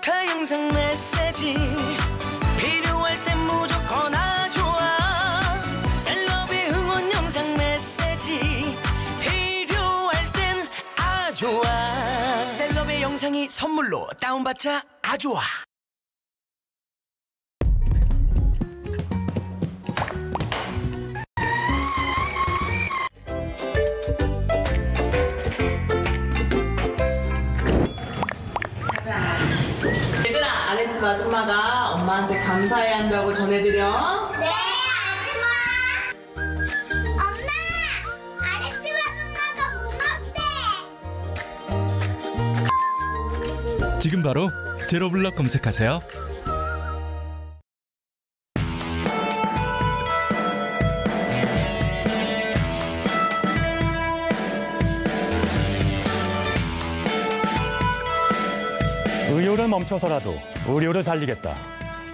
좋다 영상 메시지 필요할 땐 무조건 아좋아 셀럽의 응원 영상 메시지 필요할 땐 아좋아 셀럽의 영상이 선물로 다운받자 아좋아. 얘들아, 아랫집 아줌마가 엄마한테 감사해야 한다고 전해드려. 네, 아줌마. 엄마, 아랫집 아줌마가 고맙대. 지금 바로 제로블럭 검색하세요. 의료를 멈춰서라도 의료를 살리겠다.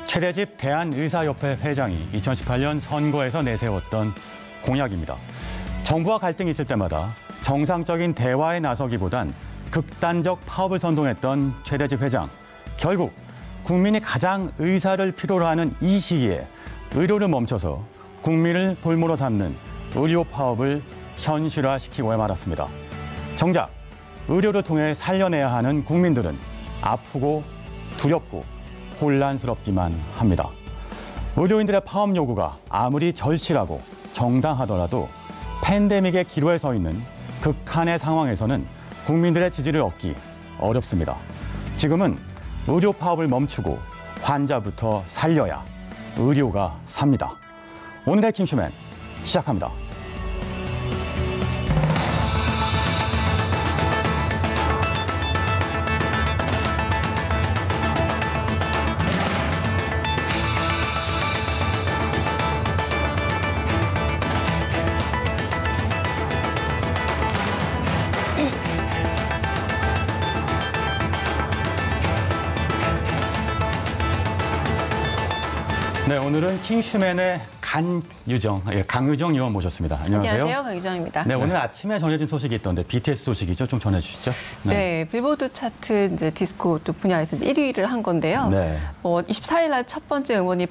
최대집 대한의사협회 회장이 2018년 선거에서 내세웠던 공약입니다. 정부와 갈등이 있을 때마다 정상적인 대화에 나서기보단 극단적 파업을 선동했던 최대집 회장. 결국 국민이 가장 의사를 필요로 하는 이 시기에 의료를 멈춰서 국민을 볼모로 삼는 의료 파업을 현실화시키고야 말았습니다. 정작 의료를 통해 살려내야 하는 국민들은 아프고 두렵고 혼란스럽기만 합니다. 의료인들의 파업 요구가 아무리 절실하고 정당하더라도 팬데믹의 기로에 서 있는 극한의 상황에서는 국민들의 지지를 얻기 어렵습니다. 지금은 의료 파업을 멈추고 환자부터 살려야 의료가 삽니다. 오늘의 킹슈맨 시작합니다. 네, 오늘은 킹슈맨의 강유정 의원 모셨습니다. 안녕하세요. 안녕하세요, 강유정입니다. 네, 오늘 아침에 전해진 소식이 있던데 BTS 소식이죠? 좀 전해주시죠. 네, 빌보드 차트 이제 디스코 또 분야에서 1위를 한 건데요. 네. 24일 날 첫 번째 음원이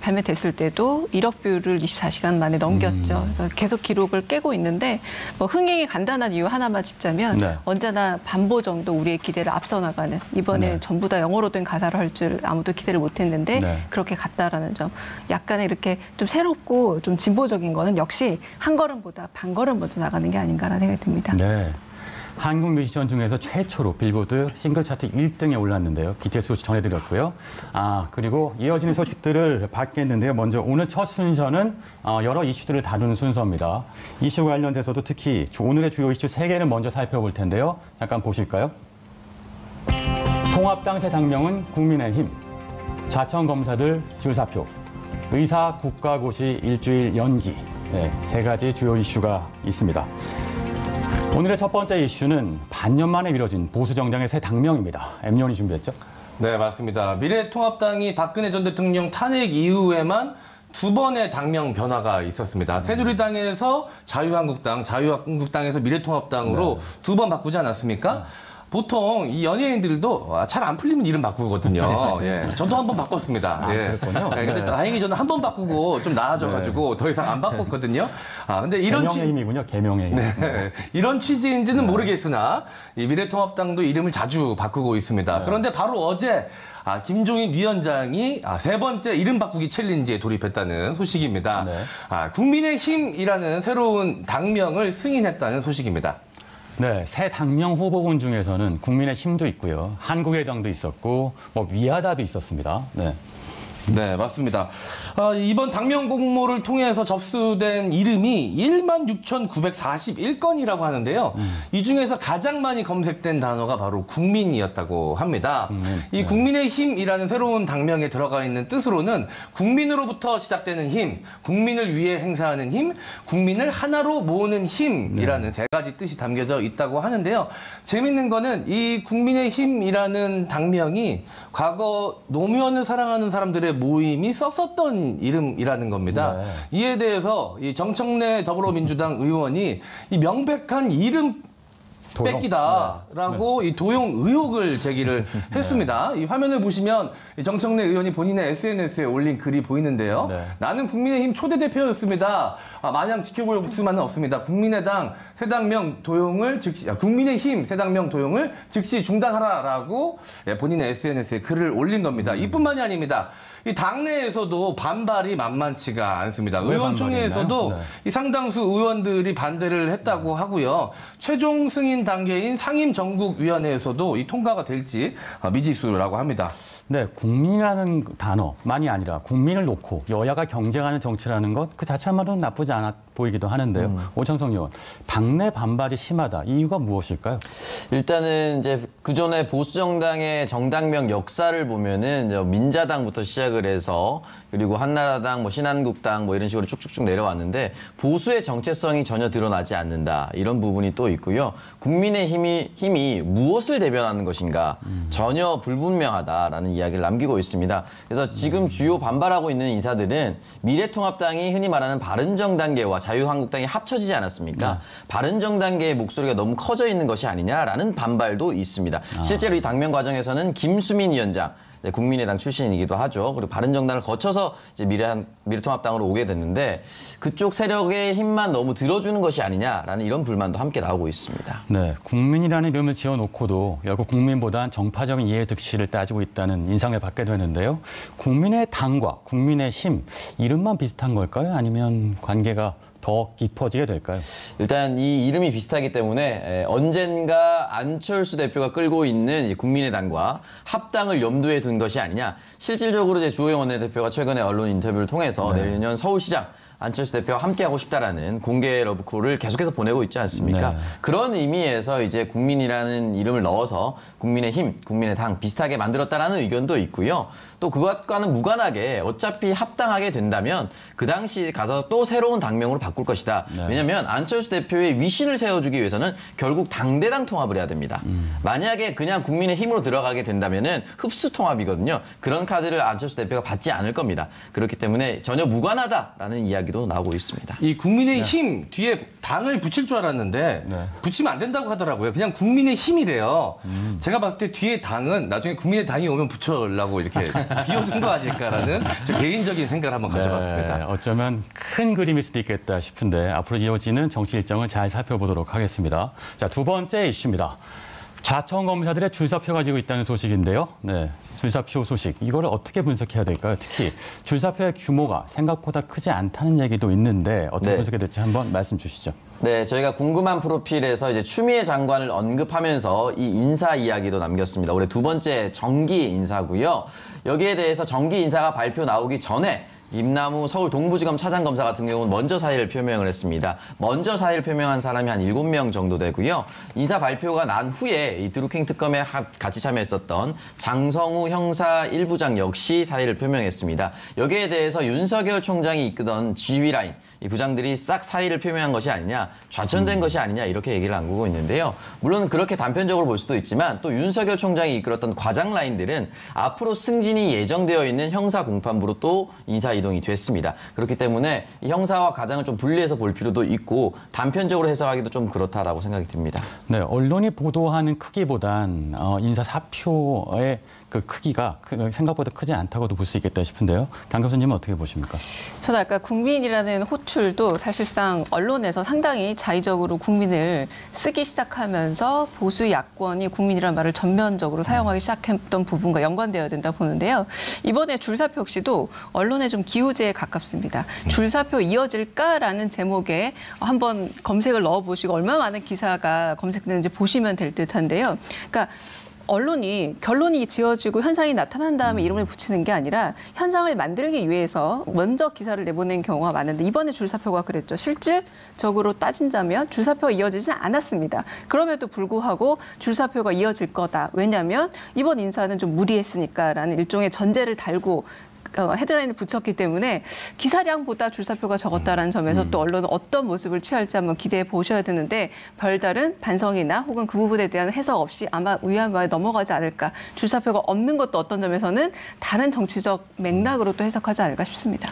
발매됐을 때도 1억 뷰를 24시간 만에 넘겼죠. 그래서 계속 기록을 깨고 있는데 흥행이 간단한 이유 하나만 짚자면 네. 언제나 반보 정도 우리의 기대를 앞서 나가는 이번에 네. 전부 다 영어로 된 가사를 할 줄 아무도 기대를 못했는데 네. 그렇게 갔다라는 점. 약간의 이렇게 좀 새롭고 좀 진보적인 거는 역시 한 걸음보다 반 걸음 먼저 나가는 게 아닌가라는 생각이 듭니다. 네. 한국 뮤지션 중에서 최초로 빌보드 싱글 차트 1등에 올랐는데요. BTS 소식 전해드렸고요. 그리고 이어지는 소식들을 받겠는데요. 먼저 오늘 첫 순서는 여러 이슈들을 다루는 순서입니다. 이슈 관련돼서도 특히 오늘의 주요 이슈 3개를 먼저 살펴볼 텐데요. 잠깐 보실까요? 통합당 새 당명은 국민의힘, 자청 검사들 줄사표, 의사 국가고시 일주일 연기, 네, 3가지 주요 이슈가 있습니다. 오늘의 첫 번째 이슈는 반년 만에 미뤄진 보수정당의 새 당명입니다. M연이 준비했죠? 네, 맞습니다. 미래통합당이 박근혜 전 대통령 탄핵 이후에만 2번의 당명 변화가 있었습니다. 새누리당에서 자유한국당에서 미래통합당으로 2번 바꾸지 않았습니까? 보통 이 연예인들도 잘 안 풀리면 이름 바꾸거든요. 예. 저도 한 번 바꿨습니다. 예. 그렇군요. 예, 근데 다행히 저는 한 번 바꾸고 좀 나아져가지고 더 이상 안 바꿨거든요. 근데 이런 개명의 힘이군요. 개명의 힘. 네. 이런 취지인지는 모르겠으나 이 미래통합당도 이름을 자주 바꾸고 있습니다. 그런데 바로 어제 김종인 위원장이 3번째 이름 바꾸기 챌린지에 돌입했다는 소식입니다. 네. 국민의힘이라는 새로운 당명을 승인했다는 소식입니다. 네, 새 당명 후보군 중에서는 국민의힘도 있고요. 한국의당도 있었고 위아다도 있었습니다. 네. 네, 맞습니다. 이번 당명 공모를 통해서 접수된 이름이 16,941건이라고 하는데요. 이 중에서 가장 많이 검색된 단어가 바로 국민이었다고 합니다. 이 국민의힘이라는 새로운 당명에 들어가 있는 뜻으로는 국민으로부터 시작되는 힘, 국민을 위해 행사하는 힘, 국민을 하나로 모으는 힘이라는 3가지 뜻이 담겨져 있다고 하는데요. 재밌는 거는 이 국민의힘이라는 당명이 과거 노무현을 사랑하는 사람들의 모임이 썼었던 이름이라는 겁니다. 네. 이에 대해서 이 정청래 더불어민주당 의원이 이 명백한 이름 도용? 뺏기다라고 이 도용 의혹을 제기를 했습니다. 이 화면을 보시면 정청래 의원이 본인의 SNS에 올린 글이 보이는데요. 네. 나는 국민의힘 초대 대표였습니다. 마냥 지켜볼 수만은 없습니다. 국민의당 세당명 도용을 즉시 국민의힘 세당명 도용을 즉시 중단하라라고 본인의 SNS에 글을 올린 겁니다. 이뿐만이 아닙니다. 이 당내에서도 반발이 만만치가 않습니다. 의원총회에서도 네. 이 상당수 의원들이 반대를 했다고 하고요. 최종 승인 단계인 상임정국위원회에서도 이 통과가 될지 미지수라고 합니다. 네, 국민이라는 단어만이 아니라 국민을 놓고 여야가 경쟁하는 정치라는 것 그 자체만으로는 나쁘지 않아 보이기도 하는데요. 오창석 의원, 당내 반발이 심하다. 이유가 무엇일까요? 일단은 이제 그전에 보수 정당의 정당명 역사를 보면은 민자당부터 시작을 해서 그리고 한나라당, 뭐 신한국당 뭐 이런 식으로 쭉쭉쭉 내려왔는데 보수의 정체성이 전혀 드러나지 않는다. 이런 부분이 또 있고요. 국민의힘이 무엇을 대변하는 것인가 전혀 불분명하다라는 이야기를 남기고 있습니다. 그래서 지금 주요 반발하고 있는 인사들은 미래통합당이 흔히 말하는 바른정당계와 자유한국당이 합쳐지지 않았습니까? 바른정당계의 목소리가 너무 커져 있는 것이 아니냐라는 반발도 있습니다. 실제로 이 당면 과정에서는 김수민 위원장, 국민의당 출신이기도 하죠. 그리고 바른정당을 거쳐서 이제 미래통합당으로 오게 됐는데 그쪽 세력의 힘만 너무 들어주는 것이 아니냐라는 이런 불만도 함께 나오고 있습니다. 네, 국민이라는 이름을 지어놓고도 결국 국민보단 정파적인 이해득실을 따지고 있다는 인상을 받게 되는데요. 국민의 당과 국민의 힘, 이름만 비슷한 걸까요? 아니면 관계가 더 깊어지게 될까요? 일단 이 이름이 비슷하기 때문에 언젠가 안철수 대표가 끌고 있는 국민의당과 합당을 염두에 둔 것이 아니냐. 실질적으로 이제 주호영 원내대표가 최근에 언론 인터뷰를 통해서 내년 서울시장 안철수 대표와 함께하고 싶다라는 공개 러브콜을 계속해서 보내고 있지 않습니까? 네. 그런 의미에서 이제 국민이라는 이름을 넣어서 국민의힘, 국민의당 비슷하게 만들었다라는 의견도 있고요. 또 그것과는 무관하게 어차피 합당하게 된다면 그 당시 가서 또 새로운 당명으로 바꿀 것이다. 네. 왜냐하면 안철수 대표의 위신을 세워주기 위해서는 결국 당대당 통합을 해야 됩니다. 만약에 그냥 국민의힘으로 들어가게 된다면은 흡수 통합이거든요. 그런 카드를 안철수 대표가 받지 않을 겁니다. 그렇기 때문에 전혀 무관하다라는 이야기도 나오고 있습니다. 이 국민의힘 뒤에 당을 붙일 줄 알았는데 붙이면 안 된다고 하더라고요. 그냥 국민의힘이래요. 제가 봤을 때 뒤에 당은 나중에 국민의당이 오면 붙여려고 이렇게 비워둔 거 아닐까라는 저 개인적인 생각을 한번 가져봤습니다. 네, 어쩌면 큰 그림일 수도 있겠다 싶은데 앞으로 이어지는 정치 일정을 잘 살펴보도록 하겠습니다. 자, 두 번째 이슈입니다. 자청 검사들의 줄사표 가지고 있다는 소식인데요. 네, 줄사표 소식. 이거를 어떻게 분석해야 될까요? 특히 줄사표의 규모가 생각보다 크지 않다는 얘기도 있는데 어떻게 분석해야 될지 한번 말씀 주시죠. 네, 저희가 궁금한 프로필에서 이제 추미애 장관을 언급하면서 이 인사 이야기도 남겼습니다. 올해 두 번째 정기 인사고요. 여기에 대해서 정기 인사가 발표 나오기 전에 임남우 서울 동부지검 차장검사 같은 경우는 먼저 사의를 표명을 했습니다. 먼저 사의를 표명한 사람이 한 7명 정도 되고요. 인사 발표가 난 후에 이 드루킹 특검에 같이 참여했었던 장성우 형사 1부장 역시 사의를 표명했습니다. 여기에 대해서 윤석열 총장이 이끄던 지휘라인, 이 부장들이 싹 사의를 표명한 것이 아니냐, 좌천된 것이 아니냐 이렇게 얘기를 안고 있는데요. 물론 그렇게 단편적으로 볼 수도 있지만 또 윤석열 총장이 이끌었던 과장 라인들은 앞으로 승진이 예정되어 있는 형사 공판부로 또 인사 이동이 됐습니다. 그렇기 때문에 이 형사와 과장을 좀 분리해서 볼 필요도 있고 단편적으로 해석하기도 좀 그렇다라고 생각이 듭니다. 네, 언론이 보도하는 크기보단 인사 사표의 그 크기가 생각보다 크지 않다고도 볼 수 있겠다 싶은데요. 강 교수님은 어떻게 보십니까? 저는 아까 국민이라는 호출도 사실상 언론에서 상당히 자의적으로 국민을 쓰기 시작하면서 보수 야권이 국민이라는 말을 전면적으로 사용하기 시작했던 부분과 연관되어야 된다 보는데요. 이번에 줄사표 역시도 언론의 좀 기우제에 가깝습니다. 줄사표 이어질까라는 제목에 한번 검색을 넣어보시고 얼마나 많은 기사가 검색되는지 보시면 될 듯한데요. 그러니까 언론이 결론이 지어지고 현상이 나타난 다음에 이름을 붙이는 게 아니라 현상을 만들기 위해서 먼저 기사를 내보낸 경우가 많은데 이번에 줄사표가 그랬죠. 실질적으로 따진다면 줄사표가 이어지지는 않았습니다. 그럼에도 불구하고 줄사표가 이어질 거다. 왜냐하면 이번 인사는 좀 무리했으니까라는 일종의 전제를 달고 헤드라인을 붙였기 때문에 기사량보다 줄사표가 적었다는 점에서 또 언론은 어떤 모습을 취할지 한번 기대해 보셔야 되는데 별다른 반성이나 혹은 그 부분에 대한 해석 없이 아마 위안부에 넘어가지 않을까. 줄사표가 없는 것도 어떤 점에서는 다른 정치적 맥락으로 또 해석하지 않을까 싶습니다.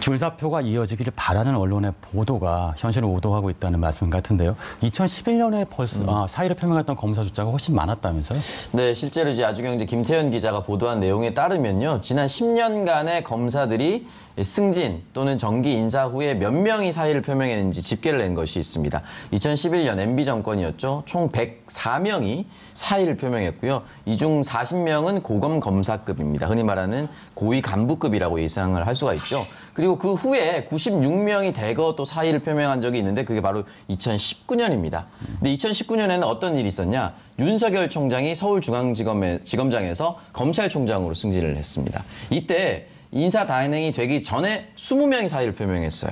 줄사표가 이어지기를 바라는 언론의 보도가 현실을 오도하고 있다는 말씀 같은데요. 2011년에 벌써 사의를 표명했던 검사 숫자가 훨씬 많았다면서요? 네, 실제로 이제 아주경제 김태현 기자가 보도한 내용에 따르면요. 지난 10년간의 검사들이 승진 또는 정기 인사 후에 몇 명이 사의를 표명했는지 집계를 낸 것이 있습니다. 2011년 MB 정권이었죠. 총 104명이 사의를 표명했고요. 이 중 40명은 고검 검사급입니다. 흔히 말하는 고위 간부급이라고 예상을 할 수가 있죠. 그리고 그 후에 96명이 대거 또 사의를 표명한 적이 있는데 그게 바로 2019년입니다. 근데 2019년에는 어떤 일이 있었냐? 윤석열 총장이 서울중앙지검장에서 검찰총장으로 승진을 했습니다. 이때 인사 단행이 되기 전에 20명이 사의를 표명했어요.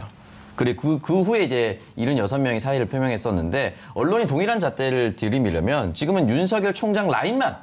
그리고 그 후에 이제 76명이 사의를 표명했었는데 언론이 동일한 잣대를 들이밀려면 지금은 윤석열 총장 라인만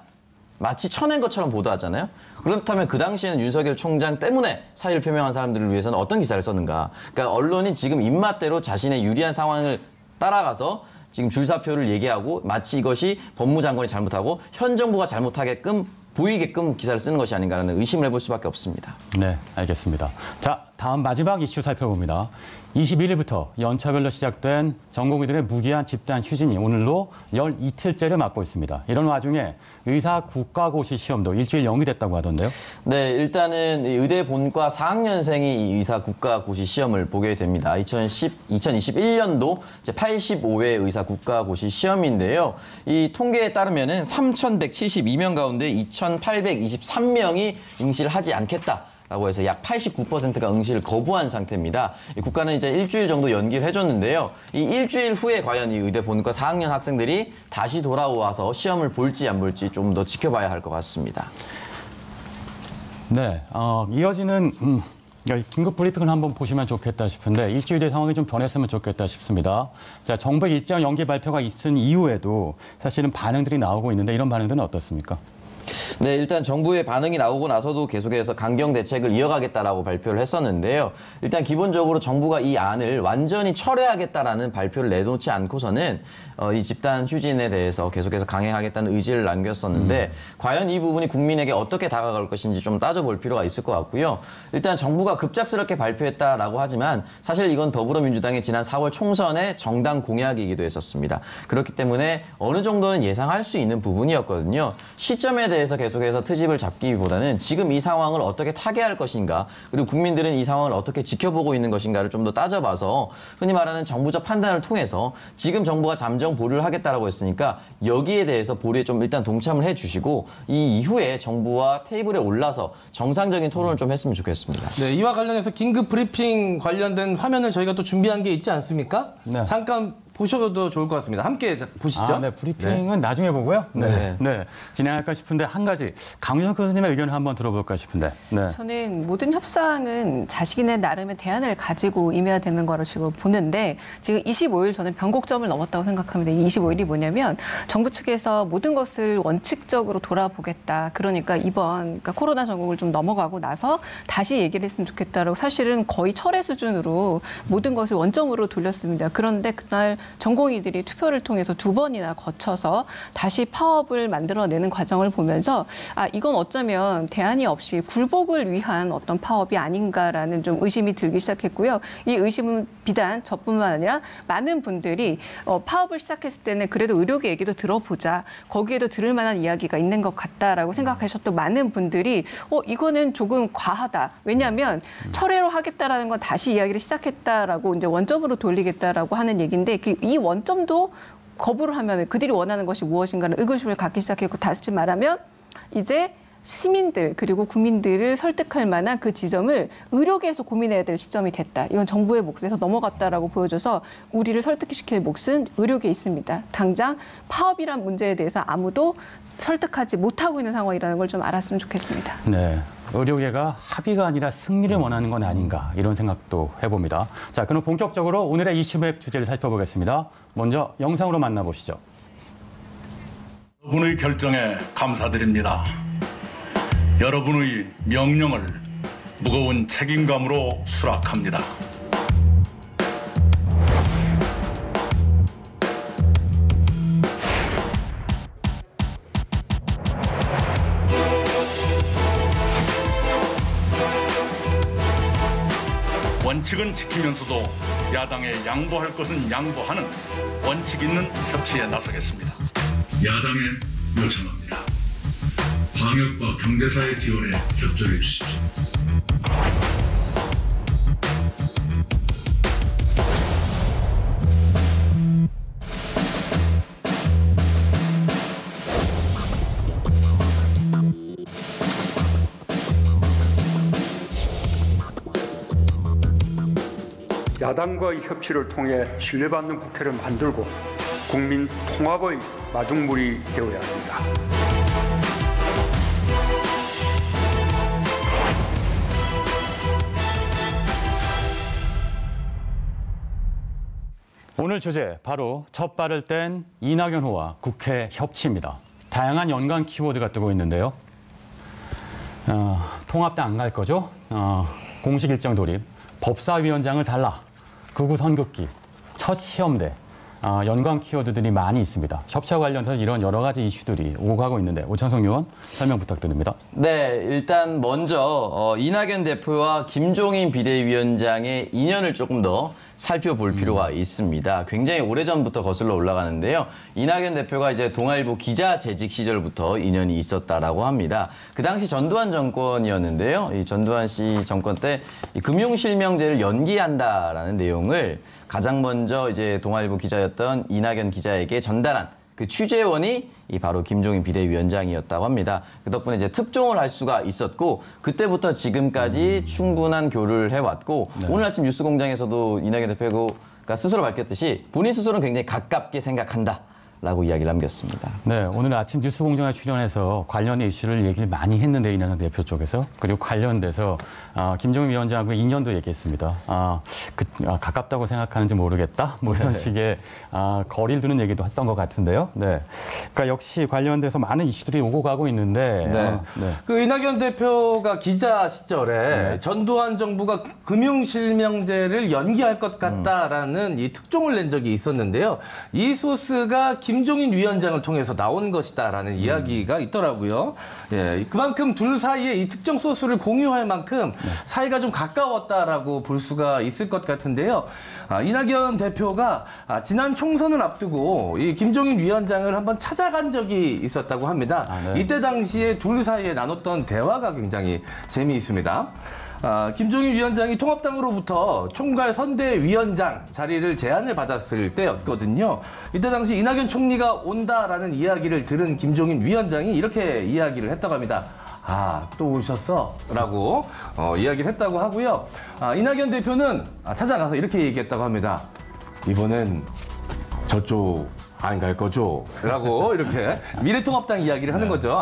마치 쳐낸 것처럼 보도하잖아요. 그렇다면 그 당시에는 윤석열 총장 때문에 사의를 표명한 사람들을 위해서는 어떤 기사를 썼는가. 그러니까 언론이 지금 입맛대로 자신의 유리한 상황을 따라가서 지금 줄사표를 얘기하고 마치 이것이 법무장관이 잘못하고 현 정부가 잘못하게끔 보이게끔 기사를 쓰는 것이 아닌가라는 의심을 해볼 수밖에 없습니다. 네, 알겠습니다. 자, 다음 마지막 이슈 살펴봅니다. 21일부터 연차별로 시작된 전공의들의 무기한 집단 휴진이 오늘로 열 이틀째를 맞고 있습니다. 이런 와중에 의사 국가고시 시험도 일주일 연기됐다고 하던데요. 네, 일단은 의대 본과 4학년생이 이 의사 국가고시 시험을 보게 됩니다. 2021년도 85회 의사 국가고시 시험인데요. 이 통계에 따르면은 3,172명 가운데 2,823명이 응시를 하지 않겠다. 라고 해서 약 89%가 응시를 거부한 상태입니다. 국가는 이제 일주일 정도 연기를 해줬는데요. 이 일주일 후에 과연 이 의대 본과 4학년 학생들이 다시 돌아와서 시험을 볼지 안 볼지 좀 더 지켜봐야 할 것 같습니다. 네, 이어지는 긴급 브리핑을 한번 보시면 좋겠다 싶은데 일주일 뒤 상황이 좀 변했으면 좋겠다 싶습니다. 자, 정부의 일정 연기 발표가 있은 이후에도 사실은 반응들이 나오고 있는데 이런 반응들은 어떻습니까? 네, 일단 정부의 반응이 나오고 나서도 계속해서 강경 대책을 이어가겠다라고 발표를 했었는데요. 일단 기본적으로 정부가 이 안을 완전히 철회하겠다라는 발표를 내놓지 않고서는 이 집단 휴진에 대해서 계속해서 강행하겠다는 의지를 남겼었는데 과연 이 부분이 국민에게 어떻게 다가갈 것인지 좀 따져볼 필요가 있을 것 같고요. 일단 정부가 급작스럽게 발표했다라고 하지만 사실 이건 더불어민주당의 지난 4월 총선의 정당 공약이기도 했었습니다. 그렇기 때문에 어느 정도는 예상할 수 있는 부분이었거든요. 시점에 대해서 계속해서 트집을 잡기보다는 지금 이 상황을 어떻게 타개할 것인가, 그리고 국민들은 이 상황을 어떻게 지켜보고 있는 것인가를 좀 더 따져봐서 흔히 말하는 정부적 판단을 통해서 지금 정부가 잠정 보류를 하겠다라고 했으니까 여기에 대해서 보류에 좀 일단 동참을 해주시고 이 이후에 정부와 테이블에 올라서 정상적인 토론을 좀 했으면 좋겠습니다. 네, 이와 관련해서 긴급 브리핑 관련된 화면을 저희가 또 준비한 게 있지 않습니까? 네. 잠깐 보셔도 좋을 것 같습니다. 함께 보시죠. 네, 브리핑은 나중에 보고요. 네. 진행할까 싶은데 한 가지 강유선 교수님의 의견을 한번 들어볼까 싶은데. 네. 저는 모든 협상은 자신의 나름의 대안을 가지고 임해야 되는 거라고 지금 보는데 지금 25일 저는 변곡점을 넘었다고 생각합니다. 이 25일이 뭐냐면 정부 측에서 모든 것을 원칙적으로 돌아보겠다. 그러니까 그러니까 코로나 전국을 좀 넘어가고 나서 다시 얘기를 했으면 좋겠다라고 사실은 거의 철회 수준으로 모든 것을 원점으로 돌렸습니다. 그런데 그날 전공의들이 투표를 통해서 2번이나 거쳐서 다시 파업을 만들어내는 과정을 보면서 이건 어쩌면 대안이 없이 굴복을 위한 어떤 파업이 아닌가라는 좀 의심이 들기 시작했고요. 이 의심은 비단 저뿐만 아니라 많은 분들이 파업을 시작했을 때는 그래도 의료계 얘기도 들어보자. 거기에도 들을 만한 이야기가 있는 것 같다라고 생각하셨던 많은 분들이 이거는 조금 과하다. 왜냐하면 철회로 하겠다라는 건 다시 이야기를 시작했다라고 이제 원점으로 돌리겠다라고 하는 얘기인데 이 원점도 거부를 하면 그들이 원하는 것이 무엇인가는 의구심을 갖기 시작했고 다시 말하면 이제 시민들 그리고 국민들을 설득할 만한 그 지점을 의료계에서 고민해야 될 시점이 됐다. 이건 정부의 몫에서 넘어갔다라고 보여줘서 우리를 설득시킬 몫은 의료계에 있습니다. 당장 파업이란 문제에 대해서 아무도 설득하지 못하고 있는 상황이라는 걸 좀 알았으면 좋겠습니다. 네. 의료계가 합의가 아니라 승리를 원하는 건 아닌가 이런 생각도 해봅니다. 자, 그럼 본격적으로 오늘의 이슈맵 주제를 살펴보겠습니다. 먼저 영상으로 만나보시죠. 여러분의 결정에 감사드립니다. 여러분의 명령을 무거운 책임감으로 수락합니다. 원칙은 지키면서도 야당에 양보할 것은 양보하는 원칙 있는 협치에 나서겠습니다. 야당에 요청합니다. 방역과 경제사회 지원에 협조해 주십시오. 야당과의 협치를 통해 신뢰받는 국회를 만들고 국민 통합의 마중물이 되어야 합니다. 오늘 주제 바로 첫 발을 뗀 이낙연 후와 국회 협치입니다. 다양한 연관 키워드가 뜨고 있는데요. 통합당 안 갈 거죠? 공식 일정 돌입, 법사위원장을 달라, 극우 선긋기, 첫 시험대, 연관 키워드들이 많이 있습니다. 협치와 관련해서 이런 여러 가지 이슈들이 오고 가고 있는데 오창석 의원 설명 부탁드립니다. 네, 일단 먼저 이낙연 대표와 김종인 비대위원장의 인연을 조금 더 살펴볼 필요가 있습니다. 굉장히 오래전부터 거슬러 올라가는데요. 이낙연 대표가 이제 동아일보 기자 재직 시절부터 인연이 있었다라고 합니다. 그 당시 전두환 정권이었는데요. 이 전두환 씨 정권 때 이 금융실명제를 연기한다라는 내용을 가장 먼저 이제 동아일보 기자였던 이낙연 기자에게 전달한 그 취재원이 바로 김종인 비대위원장이었다고 합니다. 그 덕분에 이제 특종을 할 수가 있었고 그때부터 지금까지 충분한 교류를 해왔고 네. 오늘 아침 뉴스공장에서도 이낙연 대표가 스스로 밝혔듯이 본인 스스로는 굉장히 가깝게 생각한다. 라고 이야기를 남겼습니다. 네, 오늘 아침 뉴스공장에 출연해서 관련 이슈를 얘기를 많이 했는데 이낙연 대표 쪽에서 그리고 관련돼서 김종인 위원장하고 인연도 얘기했습니다. 가깝다고 생각하는지 모르겠다. 뭐 이런 식의 거리를 두는 얘기도 했던 것 같은데요. 네, 그러니까 역시 관련돼서 많은 이슈들이 오고 가고 있는데 네. 그 이낙연 대표가 기자 시절에 전두환 정부가 금융실명제를 연기할 것 같다라는 이 특종을 낸 적이 있었는데요. 이 소스가 김종인 위원장을 통해서 나온 것이다라는 이야기가 있더라고요. 예, 그만큼 둘 사이에 이 특정 소스를 공유할 만큼 사이가 좀 가까웠다라고 볼 수가 있을 것 같은데요. 이낙연 대표가 지난 총선을 앞두고 이 김종인 위원장을 한번 찾아간 적이 있었다고 합니다. 이때 당시에 둘 사이에 나눴던 대화가 굉장히 재미있습니다. 김종인 위원장이 통합당으로부터 총괄 선대위원장 자리를 제안을 받았을 때였거든요. 이때 당시 이낙연 총리가 온다라는 이야기를 들은 김종인 위원장이 이렇게 이야기를 했다고 합니다. 또 오셨어? 라고 이야기를 했다고 하고요. 이낙연 대표는 찾아가서 이렇게 얘기했다고 합니다. 이번엔 저쪽 안 갈 거죠? 라고 이렇게 미래통합당 이야기를 하는 거죠.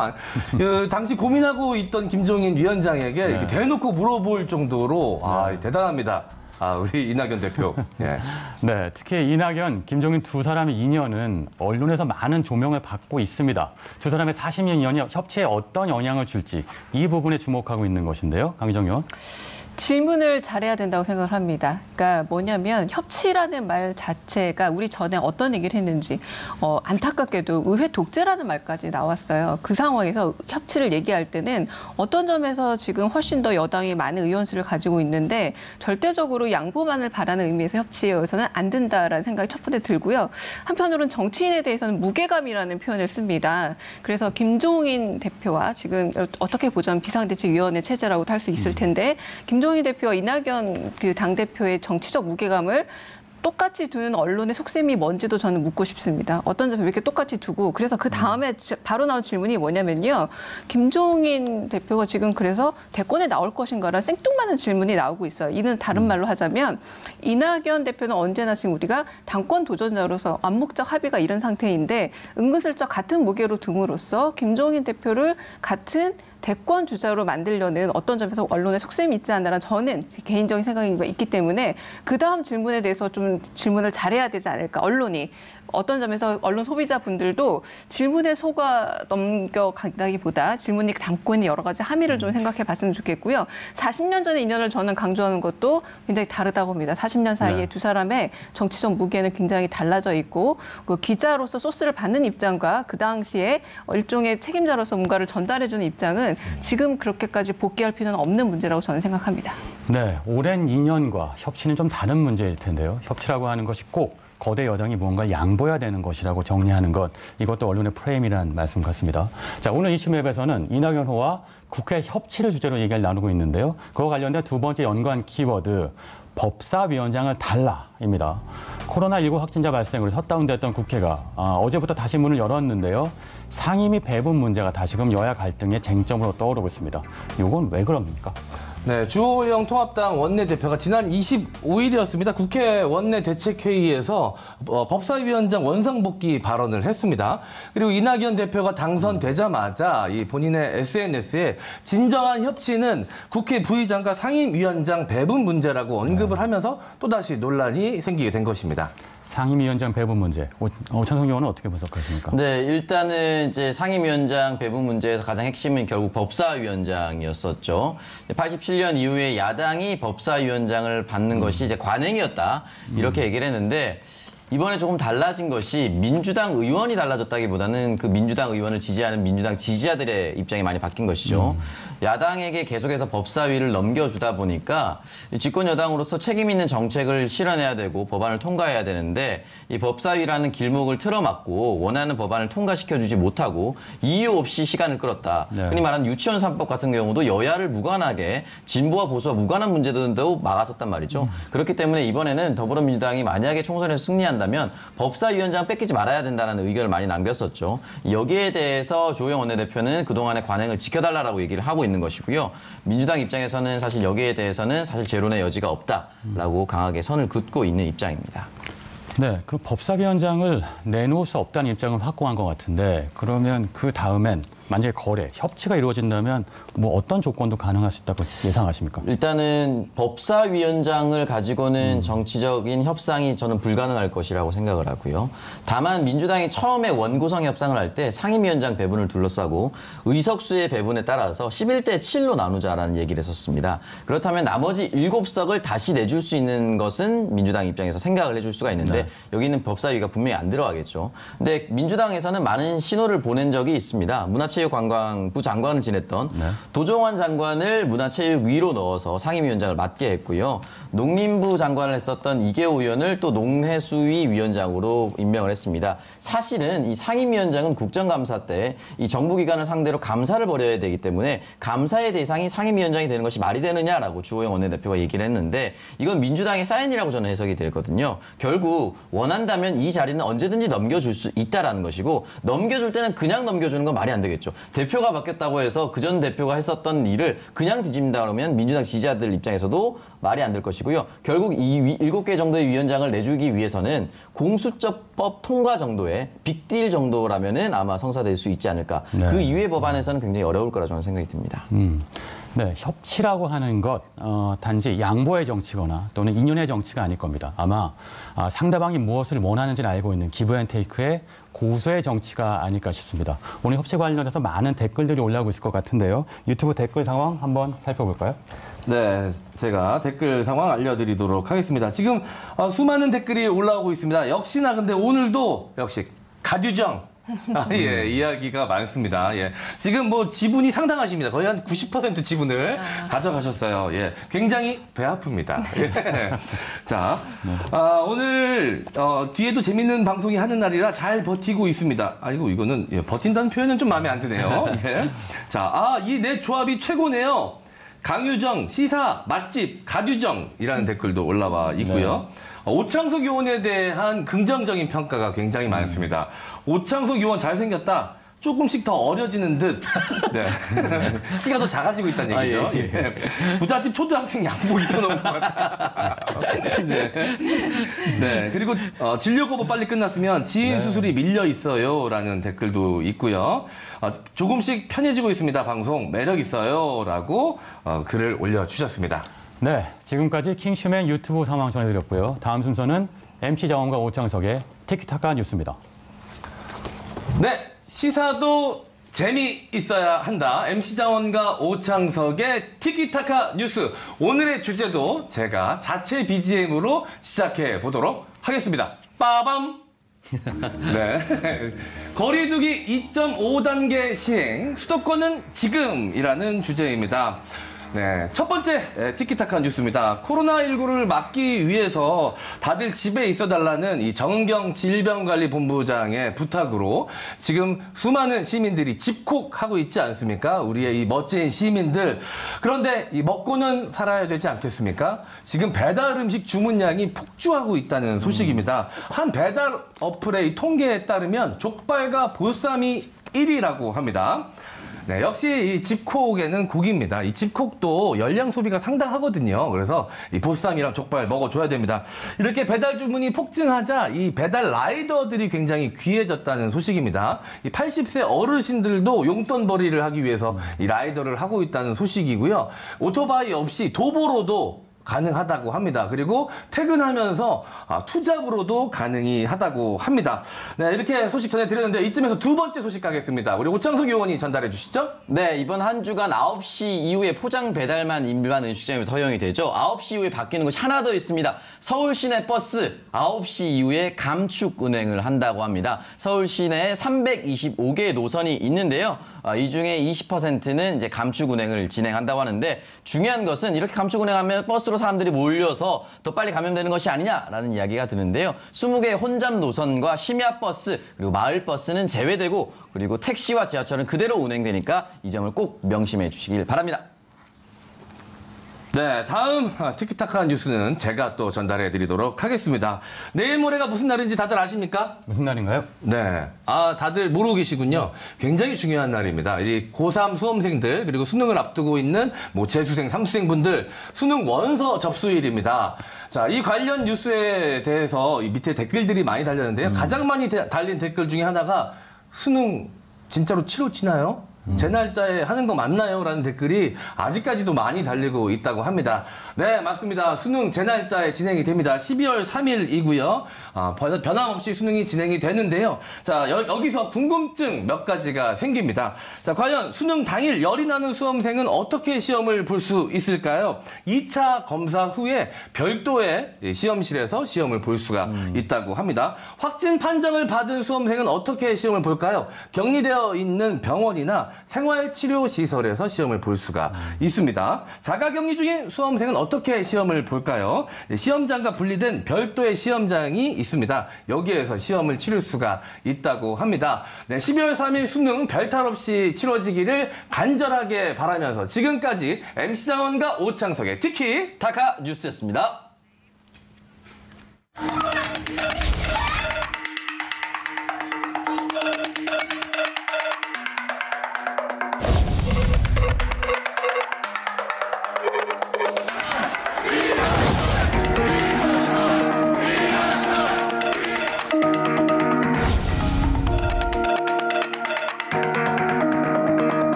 당시 고민하고 있던 김종인 위원장에게 이렇게 대놓고 물어볼 정도로 대단합니다. 우리 이낙연 대표. 예. 네, 특히 이낙연, 김종인 두 사람의 인연은 언론에서 많은 조명을 받고 있습니다. 두 사람의 40년 인연이 협치에 어떤 영향을 줄지 이 부분에 주목하고 있는 것인데요. 강희정 의원. 질문을 잘해야 된다고 생각을 합니다. 그러니까 뭐냐면 협치라는 말 자체가 우리 전에 어떤 얘기를 했는지 안타깝게도 의회 독재라는 말까지 나왔어요. 그 상황에서 협치를 얘기할 때는 어떤 점에서 지금 훨씬 더 여당이 많은 의원수를 가지고 있는데 절대적으로 양보만을 바라는 의미에서 협치에 여기서는 안 된다라는 생각이 첫 번째 들고요. 한편으로는 정치인에 대해서는 무게감이라는 표현을 씁니다. 그래서 김종인 대표와 지금 어떻게 보자면 비상대책위원회 체제라고도 할 수 있을 텐데 김종인 대표와 이낙연 그 당대표의 정치적 무게감을 똑같이 두는 언론의 속셈이 뭔지도 저는 묻고 싶습니다. 어떤 점을 이렇게 똑같이 두고 그래서 그 다음에 바로 나온 질문이 뭐냐면요. 김종인 대표가 지금 그래서 대권에 나올 것인가라는 생뚱맞은 질문이 나오고 있어요. 이는 다른 말로 하자면 이낙연 대표는 언제나 지금 우리가 당권 도전자로서 암묵적 합의가 이런 상태인데 은근슬쩍 같은 무게로 둠으로써 김종인 대표를 같은 대권 주자로 만들려는 어떤 점에서 언론의 속셈이 있지 않나라는 저는 개인적인 생각이 있기 때문에 그 다음 질문에 대해서 좀 질문을 잘해야 되지 않을까. 언론이 어떤 점에서 언론 소비자분들도 질문에 속아 넘겨간다기보다 질문이 담고 있는 여러 가지 함의를 좀 생각해 봤으면 좋겠고요. 40년 전의 인연을 저는 강조하는 것도 굉장히 다르다고 봅니다. 40년 사이에 두 사람의 정치적 무게는 굉장히 달라져 있고 그 기자로서 소스를 받는 입장과 그 당시에 일종의 책임자로서 뭔가를 전달해주는 입장은 지금 그렇게까지 복귀할 필요는 없는 문제라고 저는 생각합니다. 네, 오랜 인연과 협치는 좀 다른 문제일 텐데요. 협치라고 하는 것이 꼭 거대 여당이 무언가 양보해야 되는 것이라고 정리하는 것, 이것도 언론의 프레임이라는 말씀 같습니다. 자, 오늘 이슈맵에서는 이낙연 후보와 국회 협치를 주제로 얘기를 나누고 있는데요. 그와 관련된 두 번째 연관 키워드, 법사위원장을 달라입니다. 코로나19 확진자 발생으로 셧다운됐던 국회가 어제부터 다시 문을 열었는데요. 상임위 배분 문제가 다시금 여야 갈등의 쟁점으로 떠오르고 있습니다. 이건 왜 그럽니까? 네, 주호영 통합당 원내대표가 지난 25일이었습니다. 국회 원내대책회의에서 법사위원장 원상복귀 발언을 했습니다. 그리고 이낙연 대표가 당선되자마자 이 본인의 SNS에 진정한 협치는 국회 부의장과 상임위원장 배분 문제라고 언급을 하면서 또다시 논란이 생기게 된 것입니다. 상임위원장 배분 문제, 오찬석 의원은 어떻게 분석하십니까? 네, 일단은 이제 상임위원장 배분 문제에서 가장 핵심은 결국 법사위원장이었었죠. 87년 이후에 야당이 법사위원장을 받는 것이 이제 관행이었다, 이렇게 얘기를 했는데, 이번에 조금 달라진 것이 민주당 의원이 달라졌다기보다는 그 민주당 의원을 지지하는 민주당 지지자들의 입장이 많이 바뀐 것이죠. 야당에게 계속해서 법사위를 넘겨주다 보니까 집권 여당으로서 책임 있는 정책을 실현해야 되고 법안을 통과해야 되는데 이 법사위라는 길목을 틀어막고 원하는 법안을 통과시켜주지 못하고 이유 없이 시간을 끌었다. 네. 흔히 말하는 유치원 3법 같은 경우도 여야를 무관하게 진보와 보수와 무관한 문제들도 막았었단 말이죠. 그렇기 때문에 이번에는 더불어민주당이 만약에 총선에서 승리한다면 법사위원장 뺏기지 말아야 된다는 의견을 많이 남겼었죠. 여기에 대해서 주호영 원내대표는 그동안의 관행을 지켜달라고 얘기를 하고 있는 것이고요. 민주당 입장에서는 사실 여기에 대해서는 사실 재론의 여지가 없다라고 강하게 선을 긋고 있는 입장입니다. 네, 그럼 법사위원장을 내놓을 수 없다는 입장을 확고한 것 같은데 그러면 그 다음엔 만약에 거래, 협치가 이루어진다면 뭐 어떤 조건도 가능할 수 있다고 예상하십니까? 일단은 법사위원장을 가지고는 정치적인 협상이 저는 불가능할 것이라고 생각을 하고요. 다만 민주당이 처음에 원구성 협상을 할 때 상임위원장 배분을 둘러싸고 의석수의 배분에 따라서 11대 7로 나누자라는 얘기를 했었습니다. 그렇다면 나머지 7석을 다시 내줄 수 있는 것은 민주당 입장에서 생각을 해줄 수가 있는데 네. 여기는 법사위가 분명히 안 들어가겠죠. 근데 민주당에서는 많은 신호를 보낸 적이 있습니다. 문화체육관광부 장관을 지냈던 네. 도종환 장관을 문화체육위로 넣어서 상임위원장을 맡게 했고요. 농림부 장관을 했었던 이계호 의원을 또 농해수위 위원장으로 임명을 했습니다. 사실은 이 상임위원장은 국정감사 때 이 정부기관을 상대로 감사를 벌여야 되기 때문에 감사의 대상이 상임위원장이 되는 것이 말이 되느냐라고 주호영 원내대표가 얘기를 했는데 이건 민주당의 사인이라고 저는 해석이 되거든요. 결국 원한다면 이 자리는 언제든지 넘겨줄 수 있다라는 것이고 넘겨줄 때는 그냥 넘겨주는 건 말이 안 되겠죠. 대표가 바뀌었다고 해서 그전 대표가 했었던 일을 그냥 뒤집는다 그러면 민주당 지지자들 입장에서도 말이 안 될 것이고요. 결국 이 7개 정도의 위원장을 내주기 위해서는 공수처법 통과 정도의 빅딜 정도라면은 아마 성사될 수 있지 않을까. 네. 그 이외의 법안에서는 굉장히 어려울 거라 저는 생각이 듭니다. 네, 협치라고 하는 것 단지 양보의 정치거나 또는 인연의 정치가 아닐 겁니다. 아마 상대방이 무엇을 원하는지를 알고 있는 기브앤테이크의 고수의 정치가 아닐까 싶습니다. 오늘 협치 관련해서 많은 댓글들이 올라오고 있을 것 같은데요. 유튜브 댓글 상황 한번 살펴볼까요? 네, 제가 댓글 상황 알려드리도록 하겠습니다. 지금 수많은 댓글이 올라오고 있습니다. 역시나 근데 오늘도 역시 가듀정 예, 이야기가 많습니다. 예. 지금 뭐 지분이 상당하십니다. 거의 한 90% 지분을 가져가셨어요. 예. 굉장히 배 아픕니다. 예. 자, 오늘 뒤에도 재밌는 방송이 하는 날이라 잘 버티고 있습니다. 아이고, 이거는 예, 버틴다는 표현은 좀 마음에 안 드네요. 예. 자, 이 네 조합이 최고네요. 강유정, 시사, 맛집, 가듀정이라는 댓글도 올라와 있고요. 네. 오창석 의원에 대한 긍정적인 평가가 굉장히 많습니다. 오창석 의원 잘생겼다. 조금씩 더 어려지는 듯. 네. 키가 더 작아지고 있다는 얘기죠. 예. 예. 부잣집 초등학생 양복 입혀놓은 것 같다. 네. 네. 그리고 진료 거부 빨리 끝났으면 지인 수술이 밀려 있어요. 라는 댓글도 있고요. 조금씩 편해지고 있습니다. 방송 매력 있어요. 라고 글을 올려주셨습니다. 네, 지금까지 킹슈맨 유튜브 상황 전해드렸고요. 다음 순서는 MC 장원과 오창석의 티키타카 뉴스입니다. 네, 시사도 재미있어야 한다. MC 장원과 오창석의 티키타카 뉴스. 오늘의 주제도 제가 자체 BGM으로 시작해 보도록 하겠습니다. 빠밤! 네. 거리두기 2.5단계 시행, 수도권은 지금이라는 주제입니다. 네, 첫 번째 티키타카 뉴스입니다. 코로나19를 막기 위해서 다들 집에 있어달라는 이 정은경 질병관리본부장의 부탁으로 지금 수많은 시민들이 집콕하고 있지 않습니까? 우리의 이 멋진 시민들. 그런데 이 먹고는 살아야 되지 않겠습니까? 지금 배달 음식 주문량이 폭주하고 있다는 소식입니다. 한 배달 어플의 통계에 따르면 족발과 보쌈이 1위라고 합니다. 네, 역시 이 집콕에는 국입니다. 이 집콕도 열량 소비가 상당하거든요. 그래서 이 보쌈이랑 족발 먹어줘야 됩니다. 이렇게 배달 주문이 폭증하자 이 배달 라이더들이 굉장히 귀해졌다는 소식입니다. 이 80세 어르신들도 용돈벌이를 하기 위해서 이 라이더를 하고 있다는 소식이고요. 오토바이 없이 도보로도 가능하다고 합니다. 그리고 퇴근하면서 투잡으로도 가능이 하다고 합니다. 네, 이렇게 소식 전해드렸는데 이쯤에서 두 번째 소식 가겠습니다. 우리 오창석 의원이 전달해 주시죠. 네, 이번 한 주간 9시 이후에 포장 배달만 일반 음식점에서 허용이 되죠. 9시 이후에 바뀌는 것이 하나 더 있습니다. 서울 시내 버스 9시 이후에 감축 운행을 한다고 합니다. 서울 시내에 325개의 노선이 있는데요. 이 중에 20%는 이제 감축 운행을 진행한다고 하는데 중요한 것은 이렇게 감축 운행하면 버스로 사람들이 몰려서 더 빨리 가면 되는 것이 아니냐라는 이야기가 드는데요. 20개의 혼잡 노선과 심야 버스 그리고 마을 버스는 제외되고 그리고 택시와 지하철은 그대로 운행되니까 이 점을 꼭 명심해 주시길 바랍니다. 네, 다음 티키타카 뉴스는 제가 또 전달해 드리도록 하겠습니다. 내일 모레가 무슨 날인지 다들 아십니까? 무슨 날인가요? 네, 다들 모르고 계시군요. 굉장히 중요한 날입니다. 이 고3 수험생들 그리고 수능을 앞두고 있는 재수생, 삼수생분들 수능 원서 접수일입니다. 자, 이 관련 뉴스에 대해서 이 밑에 댓글들이 많이 달렸는데요. 가장 많이 달린 댓글 중에 하나가 수능 진짜로 치러지나요? 제 날짜에 하는 거 맞나요? 라는 댓글이 아직까지도 많이 달리고 있다고 합니다. 네, 맞습니다. 수능 제 날짜에 진행이 됩니다. 12월 3일이고요. 변함없이 수능이 진행이 되는데요. 자, 여기서 궁금증 몇 가지가 생깁니다. 자, 과연 수능 당일 열이 나는 수험생은 어떻게 시험을 볼 수 있을까요? 2차 검사 후에 별도의 시험실에서 시험을 볼 수가 있다고 합니다. 확진 판정을 받은 수험생은 어떻게 시험을 볼까요? 격리되어 있는 병원이나 생활치료시설에서 시험을 볼 수가 있습니다. 자가격리 중인 수험생은 어떻게 시험을 볼까요? 시험장과 분리된 별도의 시험장이 있습니다. 여기에서 시험을 치를 수가 있다고 합니다. 네, 12월 3일 수능 별탈 없이 치러지기를 간절하게 바라면서 지금까지 MC 장원과 오창석의 티키타카 뉴스였습니다.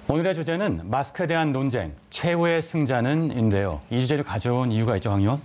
오늘의 주제는 마스크에 대한 논쟁, 최후의 승자는인데요. 이 주제를 가져온 이유가 있죠, 강 의원?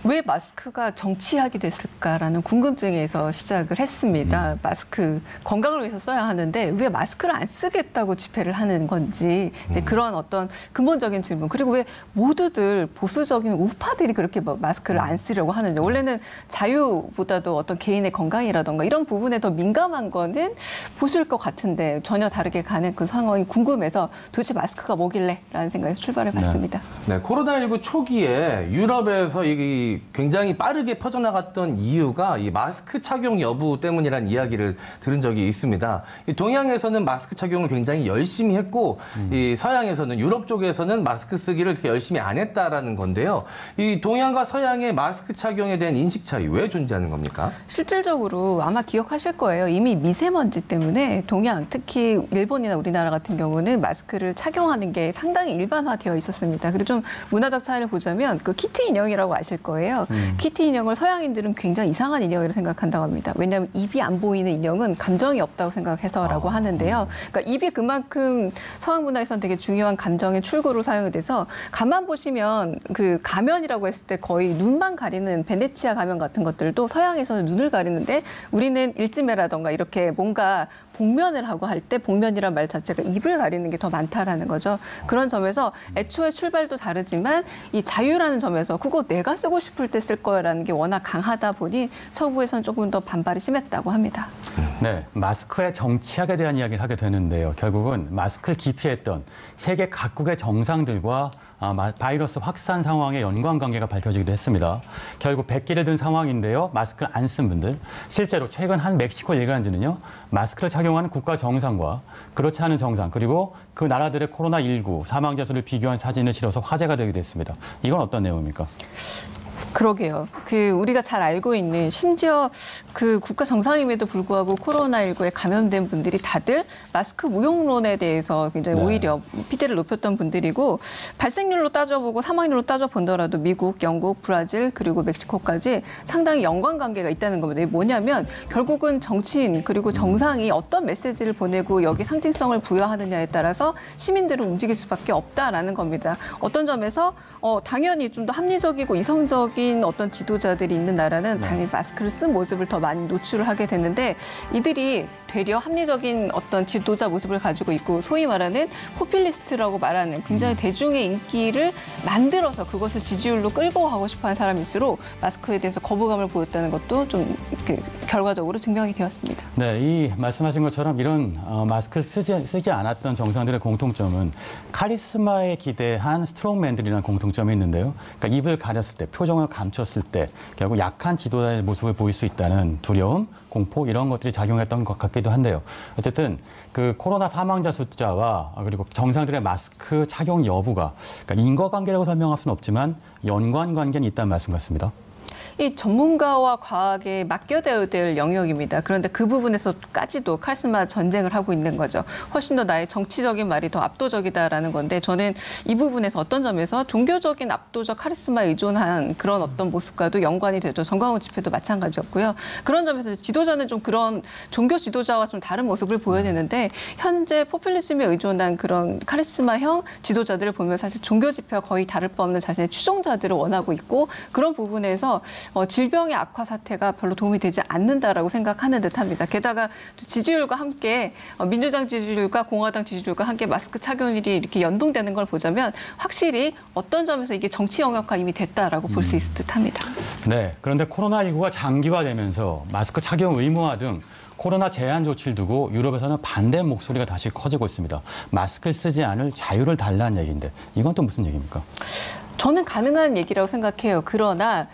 왜 마스크가 정치학이 됐을까라는 궁금증에서 시작을 했습니다. 마스크 건강을 위해서 써야 하는데 왜 마스크를 안 쓰겠다고 집회를 하는 건지 이제 그런 어떤 근본적인 질문. 그리고 왜 모두들 보수적인 우파들이 그렇게 마스크를 안 쓰려고 하는지. 원래는 자유보다도 어떤 개인의 건강이라던가 이런 부분에 더 민감한 거는 보수일 것 같은데 전혀 다르게 가는 그 상황이 궁금해서 도대체 마스크가 뭐길래? 라는 생각에서 출발을 했습니다. 네, 코로나19 초기에 유럽에서 이 이 굉장히 빠르게 퍼져나갔던 이유가 이 마스크 착용 여부 때문이라는 이야기를 들은 적이 있습니다. 이 동양에서는 마스크 착용을 굉장히 열심히 했고 이 서양에서는 유럽 쪽에서는 마스크 쓰기를 그렇게 열심히 안 했다라는 건데요. 이 동양과 서양의 마스크 착용에 대한 인식 차이 왜 존재하는 겁니까? 실질적으로 아마 기억하실 거예요. 이미 미세먼지 때문에 동양, 특히 일본이나 우리나라 같은 경우는 마스크를 착용하는 게 상당히 일반화되어 있었습니다. 그리고 좀 문화적 차이를 보자면 그 키티 인형이라고 아실 거예요. 키티 인형을 서양인들은 굉장히 이상한 인형이라고 생각한다고 합니다. 왜냐하면 입이 안 보이는 인형은 감정이 없다고 생각해서라고 하는데요. 그러니까 입이 그만큼 서양 문화에서는 되게 중요한 감정의 출구로 사용이 돼서 가만 보시면 그 가면이라고 했을 때 거의 눈만 가리는 베네치아 가면 같은 것들도 서양에서는 눈을 가리는데 우리는 일지매라던가 이렇게 뭔가 복면을 하고 할 때 복면이란 말 자체가 입을 가리는 게 더 많다라는 거죠. 그런 점에서 애초에 출발도 다르지만 이 자유라는 점에서 그거 내가 쓰고 싶을 때 쓸 거라는 게 워낙 강하다 보니 서구에서는 조금 더 반발이 심했다고 합니다. 네, 마스크의 정치학에 대한 이야기를 하게 되는데요. 결국은 마스크를 기피했던 세계 각국의 정상들과 바이러스 확산 상황의 연관관계가 밝혀지기도 했습니다. 결국 백기를 든 상황인데요. 마스크를 안 쓴 분들. 실제로 최근 한 멕시코 일간지는요. 마스크를 착용하는 국가 정상과 그렇지 않은 정상 그리고 그 나라들의 코로나19 사망자 수를 비교한 사진을 실어서 화제가 되기도 했습니다. 이건 어떤 내용입니까? 그러게요. 우리가 잘 알고 있는 심지어 그 국가 정상임에도 불구하고 코로나19에 감염된 분들이 다들 마스크 무용론에 대해서 굉장히 오히려 피해를 높였던 분들이고 발생률로 따져보고 사망률로 따져본더라도 미국, 영국, 브라질 그리고 멕시코까지 상당히 연관관계가 있다는 겁니다. 이게 뭐냐면 결국은 정치인 그리고 정상이 어떤 메시지를 보내고 여기 상징성을 부여하느냐에 따라서 시민들은 움직일 수밖에 없다라는 겁니다. 어떤 점에서 당연히 좀 더 합리적이고 이성적인 어떤 지도자들이 있는 나라는 당연히 마스크를 쓴 모습을 더 많이 노출을 하게 되는데 이들이 되려 합리적인 어떤 지도자 모습을 가지고 있고 소위 말하는 포퓰리스트라고 말하는 굉장히 대중의 인기를 만들어서 그것을 지지율로 끌고 가고 싶어하는 사람일수록 마스크에 대해서 거부감을 보였다는 것도 좀 결과적으로 증명이 되었습니다. 네, 이 말씀하신 것처럼 이런 마스크를 쓰지 않았던 정상들의 공통점은 카리스마에 기대한 스트롱맨들이라는 공통점이 있는데요. 그러니까 입을 가렸을 때, 표정을 감췄을 때 결국 약한 지도자의 모습을 보일 수 있다는 두려움, 공포 이런 것들이 작용했던 것 같기도 한데요. 어쨌든 그 코로나 사망자 숫자와 그리고 정상들의 마스크 착용 여부가 그러니까 인과관계라고 설명할 수는 없지만 연관관계는 있다는 말씀 같습니다. 이 전문가와 과학에 맡겨야 될 영역입니다. 그런데 그 부분에서까지도 카리스마 전쟁을 하고 있는 거죠. 훨씬 더 나의 정치적인 말이 더 압도적이다라는 건데 저는 이 부분에서 어떤 점에서 종교적인 압도적 카리스마에 의존한 그런 어떤 모습과도 연관이 되죠. 정광훈 집회도 마찬가지였고요. 그런 점에서 지도자는 좀 그런 종교 지도자와 좀 다른 모습을 보여야 되는데 현재 포퓰리즘에 의존한 그런 카리스마형 지도자들을 보면 사실 종교 집회와 거의 다를 바 없는 자신의 추종자들을 원하고 있고 그런 부분에서 질병의 악화 사태가 별로 도움이 되지 않는다라고 생각하는 듯합니다. 게다가 지지율과 함께 민주당 지지율과 공화당 지지율과 함께 마스크 착용률이 이렇게 연동되는 걸 보자면 확실히 어떤 점에서 이게 정치 영역화 이미 됐다라고 볼 수 있을 듯합니다. 네, 그런데 코로나19가 장기화되면서 마스크 착용 의무화 등 코로나 제한 조치를 두고 유럽에서는 반대 목소리가 다시 커지고 있습니다. 마스크를 쓰지 않을 자유를 달라는 얘기인데 이건 또 무슨 얘기입니까? 저는 가능한 얘기라고 생각해요. 그러나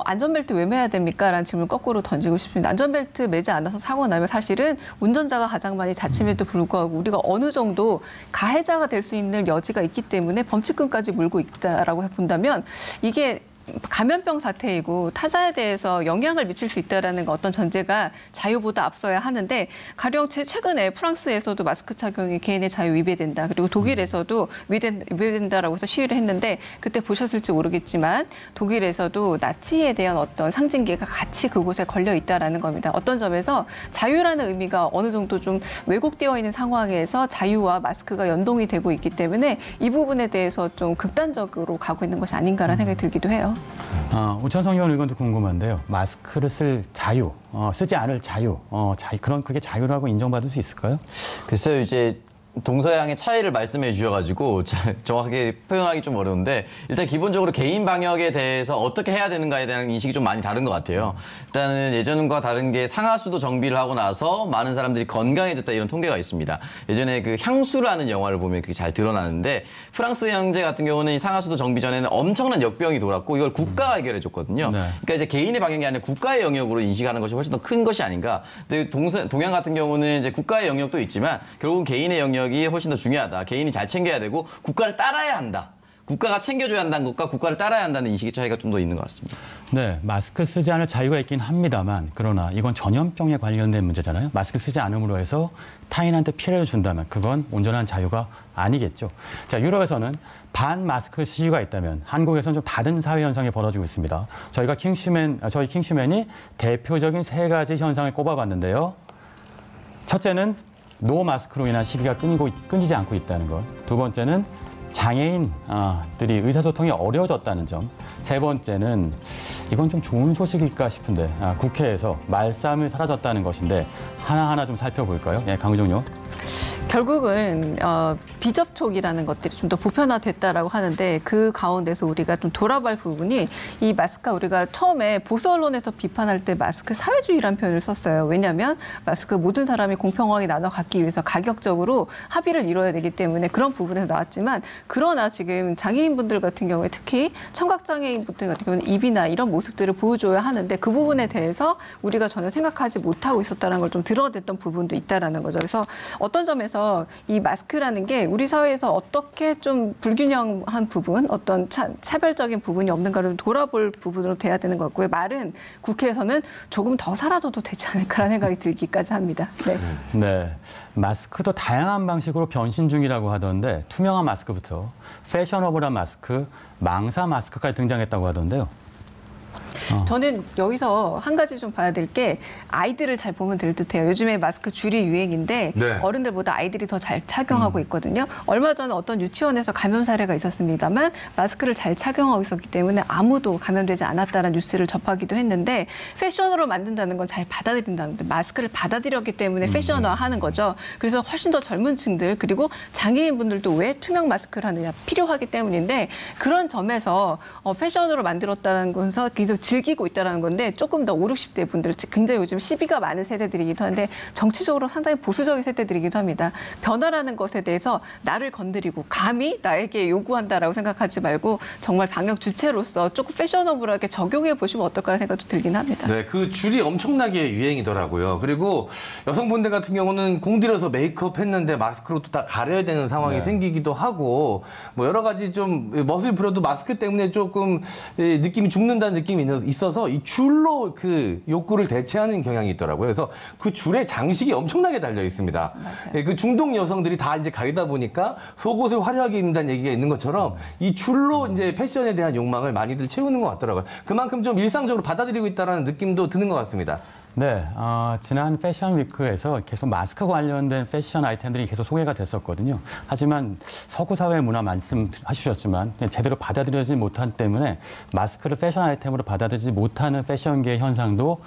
안전벨트 왜 매야 됩니까? 라는 질문을 거꾸로 던지고 싶습니다. 안전벨트 매지 않아서 사고 나면 사실은 운전자가 가장 많이 다침에도 불구하고 우리가 어느 정도 가해자가 될 수 있는 여지가 있기 때문에 범칙금까지 물고 있다라고 본다면 이게 감염병 사태이고 타자에 대해서 영향을 미칠 수 있다는 어떤 전제가 자유보다 앞서야 하는데 가령 최근에 프랑스에서도 마스크 착용이 개인의 자유 위배된다. 그리고 독일에서도 위배된다라고 해서 시위를 했는데 그때 보셨을지 모르겠지만 독일에서도 나치에 대한 어떤 상징계가 같이 그곳에 걸려 있다라는 겁니다. 어떤 점에서 자유라는 의미가 어느 정도 좀 왜곡되어 있는 상황에서 자유와 마스크가 연동이 되고 있기 때문에 이 부분에 대해서 좀 극단적으로 가고 있는 것이 아닌가라는 생각이 들기도 해요. 우천성 의원도 궁금한데요. 마스크를 쓸 자유, 쓰지 않을 자유, 그런 그게 자유라고 인정받을 수 있을까요? 글쎄요, 이제 동서양의 차이를 말씀해 주셔가지고 정확하게 표현하기 좀 어려운데 일단 기본적으로 개인 방역에 대해서 어떻게 해야 되는가에 대한 인식이 좀 많이 다른 것 같아요. 일단은 예전과 다른 게 상하수도 정비를 하고 나서 많은 사람들이 건강해졌다 이런 통계가 있습니다. 예전에 그 향수라는 영화를 보면 그게 잘 드러나는데 프랑스 형제 같은 경우는 이 상하수도 정비 전에는 엄청난 역병이 돌았고 이걸 국가가 해결해 줬거든요. 네. 그러니까 이제 개인의 방역이 아니라 국가의 영역으로 인식하는 것이 훨씬 더 큰 것이 아닌가. 근데 동양 같은 경우는 이제 국가의 영역도 있지만 결국은 개인의 영역이 훨씬 더 중요하다. 개인이 잘 챙겨야 되고 국가를 따라야 한다. 국가가 챙겨줘야 한다는 것과 국가를 따라야 한다는 인식의 차이가 좀 더 있는 것 같습니다. 네, 마스크 쓰지 않을 자유가 있긴 합니다만 그러나 이건 전염병에 관련된 문제잖아요. 마스크 쓰지 않음으로 해서 타인한테 피해를 준다면 그건 온전한 자유가 아니겠죠. 자, 유럽에서는 반마스크 시위가 있다면 한국에서는 좀 다른 사회 현상이 벌어지고 있습니다. 저희 킹슈맨이 대표적인 3가지 현상을 꼽아봤는데요. 첫째는 노 마스크로 인한 시비가 끊이지 않고 있다는 것. 두 번째는 장애인들이 의사소통이 어려워졌다는 점. 세 번째는 이건 좀 좋은 소식일까 싶은데 국회에서 말싸움이 사라졌다는 것인데 하나하나 좀 살펴볼까요? 예, 강우정요. 결국은 비접촉이라는 것들이 좀 더 보편화됐다라고 하는데 그 가운데서 우리가 좀 돌아볼 부분이 이 마스크가 우리가 처음에 보수 언론에서 비판할 때 마스크 사회주의라는 표현을 썼어요. 왜냐하면 마스크 모든 사람이 공평하게 나눠 갖기 위해서 가격적으로 합의를 이뤄야 되기 때문에 그런 부분에서 나왔지만 그러나 지금 장애인분들 같은 경우에 특히 청각장애인분들 같은 경우는 입이나 이런 모습들을 보여줘야 하는데 그 부분에 대해서 우리가 전혀 생각하지 못하고 있었다는 걸 좀 드러냈던 부분도 있다라는 거죠. 그래서 어떤 점에서 이 마스크라는 게 우리 사회에서 어떻게 좀 불균형한 부분, 어떤 차별적인 부분이 없는가를 돌아볼 부분으로 돼야 되는 것 같고요. 말은 국회에서는 조금 더 사라져도 되지 않을까라는 생각이 들기까지 합니다. 네. 네. 마스크도 다양한 방식으로 변신 중이라고 하던데 투명한 마스크부터 패셔너블한 마스크, 망사 마스크까지 등장했다고 하던데요. 저는 여기서 한 가지 좀 봐야 될 게 아이들을 잘 보면 될 듯해요. 요즘에 마스크 줄이 유행인데 네. 어른들보다 아이들이 더 잘 착용하고 있거든요. 얼마 전에 어떤 유치원에서 감염 사례가 있었습니다만 마스크를 잘 착용하고 있었기 때문에 아무도 감염되지 않았다는 뉴스를 접하기도 했는데 패션으로 만든다는 건 잘 받아들인다는 건데 마스크를 받아들였기 때문에 패션화하는 거죠. 그래서 훨씬 더 젊은 층들 그리고 장애인분들도 왜 투명 마스크를 하느냐 필요하기 때문인데 그런 점에서 패션으로 만들었다는 것에서 계속 즐기고 있다는 건데 조금 더 50, 60대 분들 굉장히 요즘 시비가 많은 세대들이기도 한데 정치적으로 상당히 보수적인 세대들이기도 합니다. 변화라는 것에 대해서 나를 건드리고 감히 나에게 요구한다라고 생각하지 말고 정말 방역 주체로서 조금 패셔너블하게 적용해 보시면 어떨까라는 생각도 들긴 합니다. 네, 그 줄이 엄청나게 유행이더라고요. 그리고 여성분들 같은 경우는 공들여서 메이크업 했는데 마스크로 또 다 가려야 되는 상황이 생기기도 하고 뭐 여러 가지 좀 멋을 부려도 마스크 때문에 조금 느낌이 죽는다는 느낌이 있어서 이 줄로 그 욕구를 대체하는 경향이 있더라고요. 그래서 그 줄에 장식이 엄청나게 달려 있습니다. 네, 그 중동 여성들이 다 이제 가리다 보니까 속옷을 화려하게 입는다는 얘기가 있는 것처럼 이 줄로 이제 패션에 대한 욕망을 많이들 채우는 것 같더라고요. 그만큼 좀 일상적으로 받아들이고 있다는 느낌도 드는 것 같습니다. 네, 지난 패션 위크에서 계속 마스크 관련된 패션 아이템들이 계속 소개가 됐었거든요. 하지만 서구 사회 문화 말씀하셨지만 제대로 받아들여지지 못한 때문에 마스크를 패션 아이템으로 받아들이지 못하는 패션계의 현상도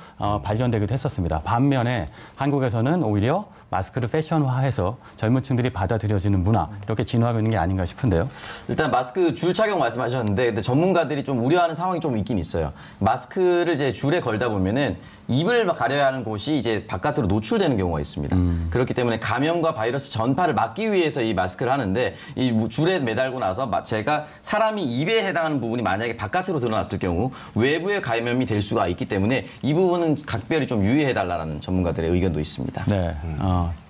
발견되기도 했었습니다. 반면에 한국에서는 오히려 마스크를 패션화해서 젊은 층들이 받아들여지는 문화 이렇게 진화하고 있는 게 아닌가 싶은데요. 일단 마스크 줄 착용 말씀하셨는데 근데 전문가들이 좀 우려하는 상황이 좀 있긴 있어요. 마스크를 이제 줄에 걸다 보면은 입을 가려야 하는 곳이 이제 바깥으로 노출되는 경우가 있습니다. 그렇기 때문에 감염과 바이러스 전파를 막기 위해서 이 마스크를 하는데 이 줄에 매달고 나서 제가 사람이 입에 해당하는 부분이 만약에 바깥으로 드러났을 경우 외부에 감염이 될 수가 있기 때문에 이 부분은 각별히 좀 유의해달라는 전문가들의 의견도 있습니다. 네,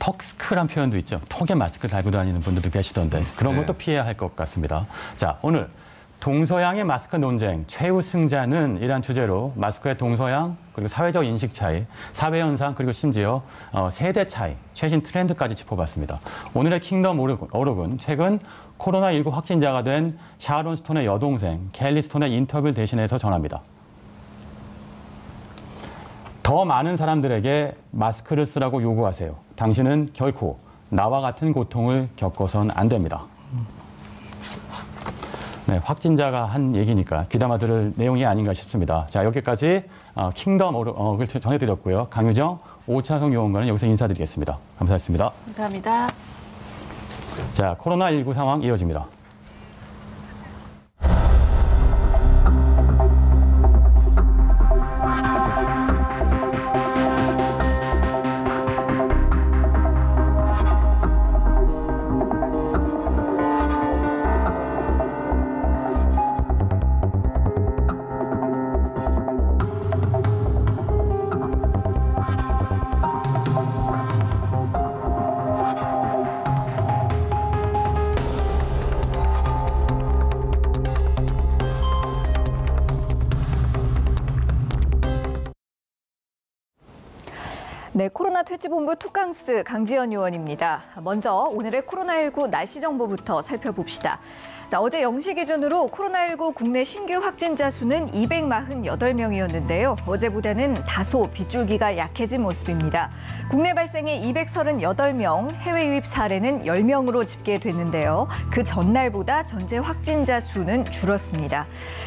턱스크란 표현도 있죠. 턱에 마스크 달고 다니는 분들도 계시던데 그런 것도 피해야 할 것 같습니다. 자, 오늘 동서양의 마스크 논쟁 최우승자는 이란 주제로 마스크의 동서양 그리고 사회적 인식 차이, 사회 현상 그리고 심지어 세대 차이, 최신 트렌드까지 짚어봤습니다. 오늘의 킹덤 어록은 최근 코로나19 확진자가 된 샤론 스톤의 여동생 켈리 스톤의 인터뷰를 대신해서 전합니다. 더 많은 사람들에게 마스크를 쓰라고 요구하세요. 당신은 결코 나와 같은 고통을 겪어선 안 됩니다. 네, 확진자가 한 얘기니까 귀담아 들을 내용이 아닌가 싶습니다. 자, 여기까지 킹덤 어록을 전해드렸고요. 강유정, 오찬성 요원과는 여기서 인사드리겠습니다. 감사했습니다. 감사합니다. 자, 코로나19 상황 이어집니다. 네, 코로나 퇴치본부 투캉스 강지연 의원입니다. 먼저 오늘의 코로나19 날씨 정보부터 살펴봅시다. 자, 어제 0시 기준으로 코로나19 국내 신규 확진자 수는 248명이었는데요. 어제보다는 다소 빗줄기가 약해진 모습입니다. 국내 발생이 238명, 해외 유입 사례는 10명으로 집계됐는데요. 그 전날보다 전체 확진자 수는 줄었습니다.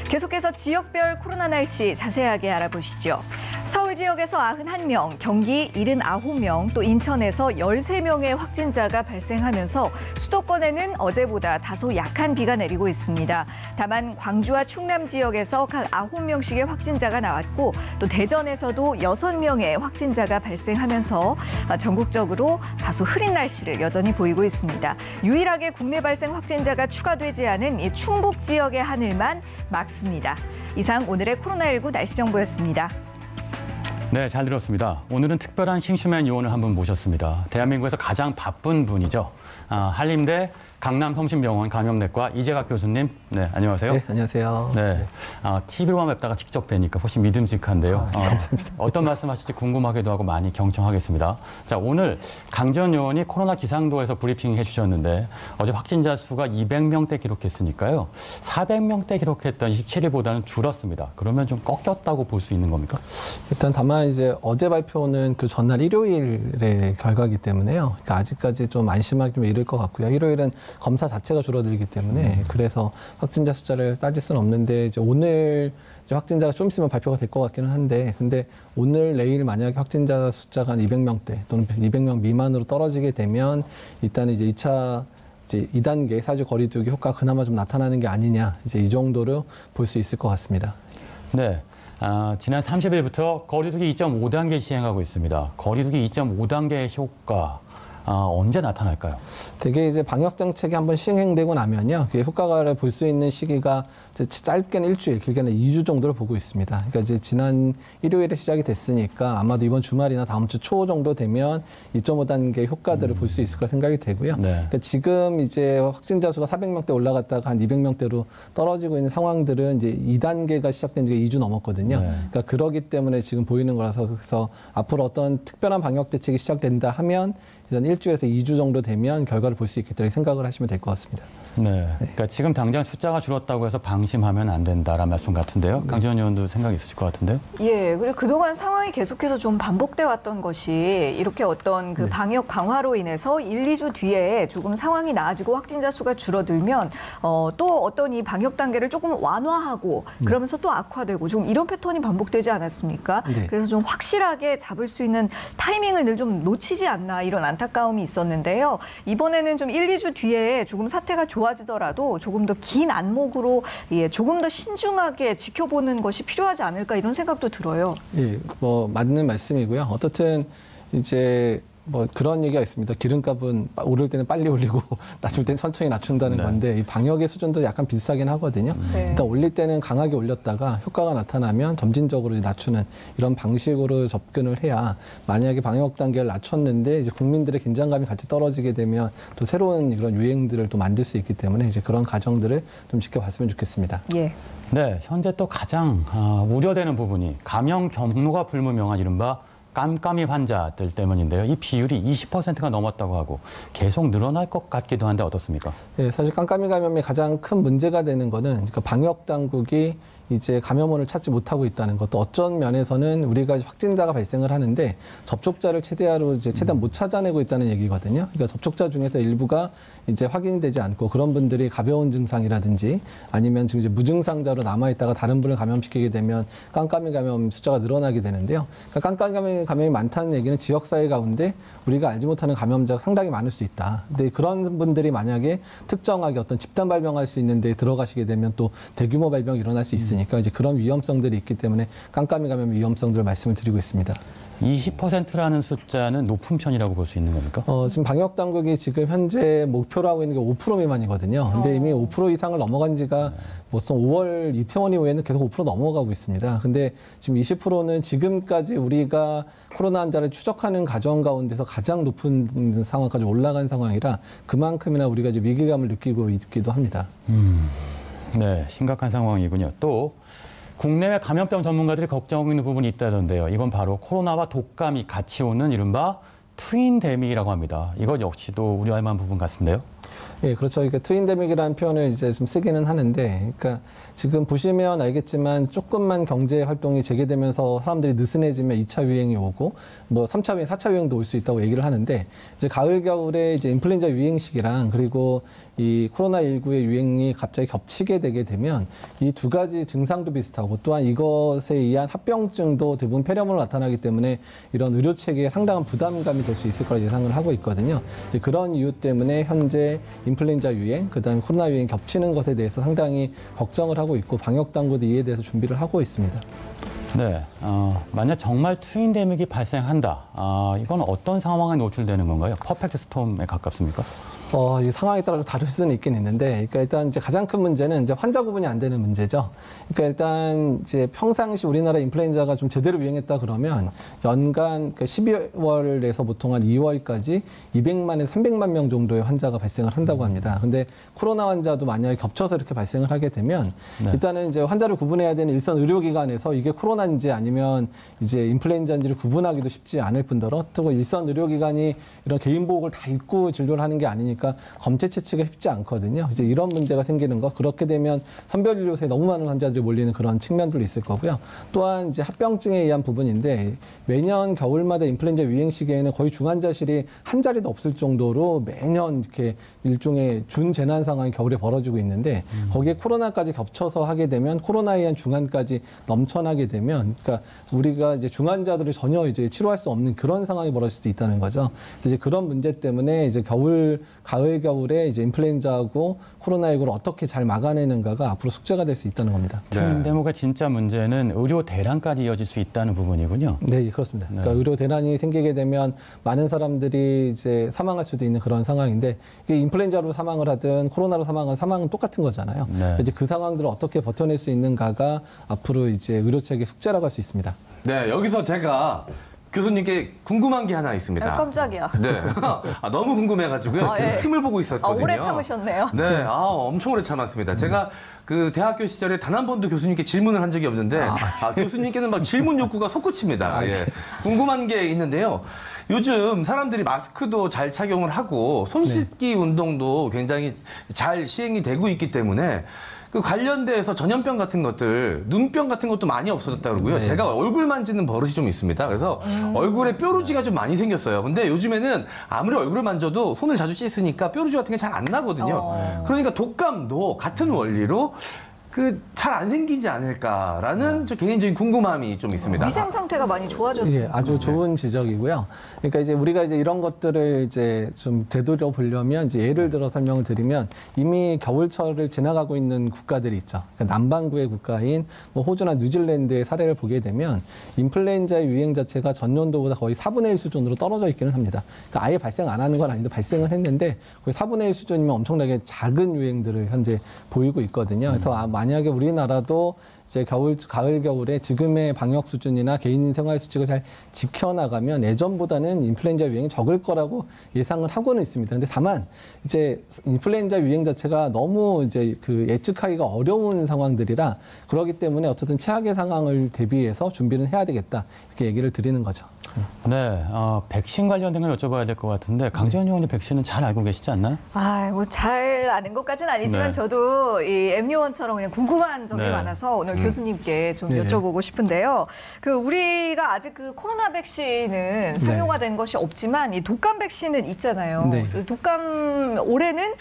계속해서 지역별 코로나 날씨 자세하게 알아보시죠. 서울 지역에서 91명, 경기 79명, 또 인천에서 13명의 확진자가 발생하면서 수도권에는 어제보다 다소 약한 비가 내리고 있습니다. 다만 광주와 충남 지역에서 각 9명씩의 확진자가 나왔고 또 대전에서도 6명의 확진자가 발생하면서 전국적으로 다소 흐린 날씨를 여전히 보이고 있습니다. 유일하게 국내 발생 확진자가 추가되지 않은 이 충북 지역의 하늘만 맑습니다. 이상 오늘의 코로나19 날씨 정보였습니다. 네, 잘 들었습니다. 오늘은 특별한 싱슈맨 요원을 한 분 모셨습니다. 대한민국에서 가장 바쁜 분이죠. 한림대 강남성심병원 감염내과 이재각 교수님. 네, 안녕하세요. 네, 안녕하세요. 네, TV로만 뵙다가 직접 뵈니까 훨씬 믿음직한데요. 감사합니다. 어떤 말씀하실지 궁금하기도 하고 많이 경청하겠습니다. 자, 오늘 강지연 의원이 코로나 기상도에서 브리핑 해주셨는데 어제 확진자 수가 200명대 기록했으니까요. 400명대 기록했던 27일보다는 줄었습니다. 그러면 좀 꺾였다고 볼 수 있는 겁니까? 일단 다만 이제 어제 발표는 그 전날 일요일의 결과이기 때문에요. 그러니까 아직까지 좀 안심하기 좀 이를 것 같고요. 일요일은 검사 자체가 줄어들기 때문에 그래서 확진자 숫자를 따질 수는 없는데 이제 오늘 이제 확진자가 좀 있으면 발표가 될 것 같기는 한데 근데 오늘 내일 만약에 확진자 숫자가 한 200명대 또는 200명 미만으로 떨어지게 되면 일단 이제 2차 이제 2단계 사회적 거리두기 효과가 그나마 좀 나타나는 게 아니냐 이제 이 정도로 볼 수 있을 것 같습니다. 네. 지난 30일부터 거리두기 2.5단계 시행하고 있습니다. 거리두기 2.5단계의 효과 언제 나타날까요? 되게 이제 방역 정책이 한번 시행되고 나면요, 그 효과를 볼 수 있는 시기가 짧게는 일주일, 길게는 2주 정도를 보고 있습니다. 그러니까 이제 지난 일요일에 시작이 됐으니까 아마도 이번 주말이나 다음 주 초 정도 되면 2.5단계 효과들을 볼 수 있을 거라 생각이 되고요. 네. 그러니까 지금 이제 확진자 수가 400명대 올라갔다가 한 200명대로 떨어지고 있는 상황들은 이제 2단계가 시작된 지가 2주 넘었거든요. 네. 그러니까 그러기 때문에 지금 보이는 거라서 그래서 앞으로 어떤 특별한 방역 대책이 시작된다 하면 일단 일주일에서 2주 정도 되면 결과를 볼 수 있겠다고 생각을 하시면 될 것 같습니다. 네. 그러니까 지금 당장 숫자가 줄었다고 해서 방심하면 안 된다라는 말씀 같은데요. 강지연 의원도 생각이 있으실 것 같은데요. 예, 그리고 그동안 상황이 계속해서 좀 반복돼 왔던 것이 이렇게 어떤 그 방역 강화로 인해서 1, 2주 뒤에 조금 상황이 나아지고 확진자 수가 줄어들면 또 어떤 이 방역 단계를 조금 완화하고 그러면서 또 악화되고 좀 이런 패턴이 반복되지 않았습니까? 네. 그래서 좀 확실하게 잡을 수 있는 타이밍을 늘 좀 놓치지 않나 이런 안타까움이 있었는데요. 이번에는 좀 1, 2주 뒤에 조금 사태가 좋아지더라도 조금 더 긴 안목으로 조금 더 신중하게 지켜보는 것이 필요하지 않을까 이런 생각도 들어요. 예, 뭐 맞는 말씀이고요. 어떻든 이제 뭐 그런 얘기가 있습니다. 기름값은 오를 때는 빨리 올리고 낮출 때는 천천히 낮춘다는 건데 이 방역의 수준도 약간 비슷하긴 하거든요. 일단 올릴 때는 강하게 올렸다가 효과가 나타나면 점진적으로 낮추는 이런 방식으로 접근을 해야 만약에 방역 단계를 낮췄는데 이제 국민들의 긴장감이 같이 떨어지게 되면 또 새로운 이런 유행들을 또 만들 수 있기 때문에 이제 그런 과정들을 좀 지켜봤으면 좋겠습니다. 예. 네, 현재 또 가장 우려되는 부분이 감염 경로가 불분명한 이른바 깜깜이 환자들 때문인데요. 이 비율이 20%가 넘었다고 하고 계속 늘어날 것 같기도 한데 어떻습니까? 네, 사실 깜깜이 감염의 가장 큰 문제가 되는 거는 그러니까 방역 당국이 이제 감염원을 찾지 못하고 있다는 것도 어쩐 면에서는 우리가 확진자가 발생을 하는데 접촉자를 최대한 못 찾아내고 있다는 얘기거든요. 그러니까 접촉자 중에서 일부가 이제 확인되지 않고 그런 분들이 가벼운 증상이라든지 아니면 지금 이제 무증상자로 남아있다가 다른 분을 감염시키게 되면 깜깜이 감염 숫자가 늘어나게 되는데요. 그러니까 깜깜이 감염이 많다는 얘기는 지역사회 가운데 우리가 알지 못하는 감염자가 상당히 많을 수 있다. 근데 그런 분들이 만약에 특정하게 어떤 집단 발병할 수 있는 데 들어가시게 되면 또 대규모 발병이 일어날 수 있으니까 이제 그런 위험성들이 있기 때문에 깜깜이 감염 위험성들을 말씀을 드리고 있습니다. 20%라는 숫자는 높은 편이라고 볼 수 있는 겁니까? 지금 방역 당국이 지금 현재 목표로 하고 있는 게 5% 미만이거든요. 근데 이미 5% 이상을 넘어간 지가 보통 5월 이태원 이후에는 계속 5% 넘어가고 있습니다. 근데 지금 20%는 지금까지 우리가 코로나 환자를 추적하는 과정 가운데서 가장 높은 상황까지 올라간 상황이라 그만큼이나 우리가 이제 위기감을 느끼고 있기도 합니다. 네, 심각한 상황이군요. 또 국내외 감염병 전문가들이 걱정하고 있는 부분이 있다던데요. 이건 바로 코로나와 독감이 같이 오는 이른바 트윈데믹이라고 합니다. 이것 역시도 우려할 만한 부분 같은데요. 예, 그렇죠. 그러니까 트윈데믹이라는 표현을 이제 좀 쓰기는 하는데, 그러니까 지금 보시면 알겠지만 조금만 경제 활동이 재개되면서 사람들이 느슨해지면 2차 유행이 오고, 뭐 3차 유행, 4차 유행도 올 수 있다고 얘기를 하는데, 이제 가을, 겨울에 이제 인플루엔자 유행 시기랑 그리고 이 코로나19의 유행이 갑자기 겹치게 되게 되면 이 두 가지 증상도 비슷하고 또한 이것에 의한 합병증도 대부분 폐렴으로 나타나기 때문에 이런 의료 체계에 상당한 부담감이 될 수 있을 거라 예상을 하고 있거든요. 이제 그런 이유 때문에 현재 인플루엔자 유행, 그다음 코로나 유행 겹치는 것에 대해서 상당히 걱정을 하고 있고 방역 당국도 이에 대해서 준비를 하고 있습니다. 네, 만약 정말 트윈데믹이 발생한다, 이건 어떤 상황에 노출되는 건가요? 퍼펙트 스톰에 가깝습니까? 이 상황에 따라 다를 수는 있긴 있는데, 그러니까 일단 이제 가장 큰 문제는 이제 환자 구분이 안 되는 문제죠. 그러니까 일단 이제 평상시 우리나라 인플루엔자가 좀 제대로 유행했다 그러면 연간 12월에서 보통 한 2월까지 200만에서 300만 명 정도의 환자가 발생을 한다고 합니다. 근데 코로나 환자도 만약에 겹쳐서 이렇게 발생을 하게 되면 일단은 이제 환자를 구분해야 되는 일선 의료기관에서 이게 코로나인지 아니면 이제 인플루엔자인지를 구분하기도 쉽지 않을 뿐더러 또 일선 의료기관이 이런 개인보호를 다 입고 진료를 하는 게 아니니까 검체 채취가 쉽지 않거든요. 이제 이런 문제가 생기는 거. 그렇게 되면 선별진료소에 너무 많은 환자들이 몰리는 그런 측면들도 있을 거고요. 또한 이제 합병증에 의한 부분인데 매년 겨울마다 인플루엔자 유행 시기에는 거의 중환자실이 한 자리도 없을 정도로 매년 이렇게 일종의 준재난 상황이 겨울에 벌어지고 있는데 거기에 코로나까지 겹쳐서 하게 되면 코로나에 의한 중환까지 넘쳐나게 되면 그러니까 우리가 이제 중환자들을 전혀 이제 치료할 수 없는 그런 상황이 벌어질 수도 있다는 거죠. 그래서 이제 그런 문제 때문에 이제 가을, 겨울에 이제 인플루엔자하고 코로나19를 어떻게 잘 막아내는가가 앞으로 숙제가 될 수 있다는 겁니다. 트윈데믹의 진짜 문제는 의료 대란까지 이어질 수 있다는 부분이군요. 네, 그렇습니다. 그러니까 의료 대란이 생기게 되면 많은 사람들이 이제 사망할 수도 있는 그런 상황인데 이게 인플루엔자로 사망을 하든 코로나로 사망은 똑같은 거잖아요. 이제 그 상황들을 어떻게 버텨낼 수 있는가가 앞으로 이제 의료 체계 숙제라고 할 수 있습니다. 네, 여기서 제가 교수님께 궁금한 게 하나 있습니다. 깜짝이야. 네. 너무 궁금해가지고요. 계속 틈을 보고 있었거든요. 오래 참으셨네요. 네. 엄청 오래 참았습니다. 제가 그 대학교 시절에 단 한 번도 교수님께 질문을 한 적이 없는데, 교수님께는 막 질문 욕구가 솟구칩니다. 예. 궁금한 게 있는데요. 요즘 사람들이 마스크도 잘 착용을 하고 손 씻기 운동도 굉장히 잘 시행이 되고 있기 때문에 그 관련돼서 전염병 같은 것들, 눈병 같은 것도 많이 없어졌다 그러고요. 제가 얼굴 만지는 버릇이 좀 있습니다. 그래서 얼굴에 뾰루지가 좀 많이 생겼어요. 근데 요즘에는 아무리 얼굴을 만져도 손을 자주 씻으니까 뾰루지 같은 게 잘 안 나거든요. 그러니까 독감도 같은 원리로 잘 안 생기지 않을까라는 저 개인적인 궁금함이 좀 있습니다. 위생 상태가 많이 좋아졌어요. 예, 아주 좋은 지적이고요. 그러니까 이제 우리가 이제 이런 것들을 이제 좀 되돌려 보려면 이제 예를 들어 설명을 드리면 이미 겨울철을 지나가고 있는 국가들이 있죠. 그러니까 남반구의 국가인 뭐 호주나 뉴질랜드의 사례를 보게 되면 인플루엔자의 유행 자체가 전년도보다 거의 4분의 1 수준으로 떨어져 있기는 합니다. 그러니까 아예 발생 안 하는 건 아닌데 발생을 했는데 거의 4분의 1 수준이면 엄청나게 작은 유행들을 현재 보이고 있거든요. 그래서 만약에 우리나라도 이제 가을, 겨울에 지금의 방역 수준이나 개인 생활 수칙을 잘 지켜나가면 예전보다는 인플루엔자 유행이 적을 거라고 예상을 하고는 있습니다. 근데 다만 이제 인플루엔자 유행 자체가 너무 이제 예측하기가 어려운 상황들이라 그러기 때문에 어쨌든 최악의 상황을 대비해서 준비는 해야 되겠다. 이렇게 얘기를 드리는 거죠. 네, 백신 관련된 걸 여쭤봐야 될 것 같은데 강지연 의원님 백신은 잘 알고 계시지 않나요? 뭐 잘 아는 것까지는 아니지만 저도 이 MU원처럼 그냥 궁금한 점이 네. 많아서 오늘 교수님께 좀 네. 여쭤보고 싶은데요. 우리가 아직 코로나 백신은 상용화 된 것이 없지만 이 독감 백신은 있잖아요. 네. 독감 올해는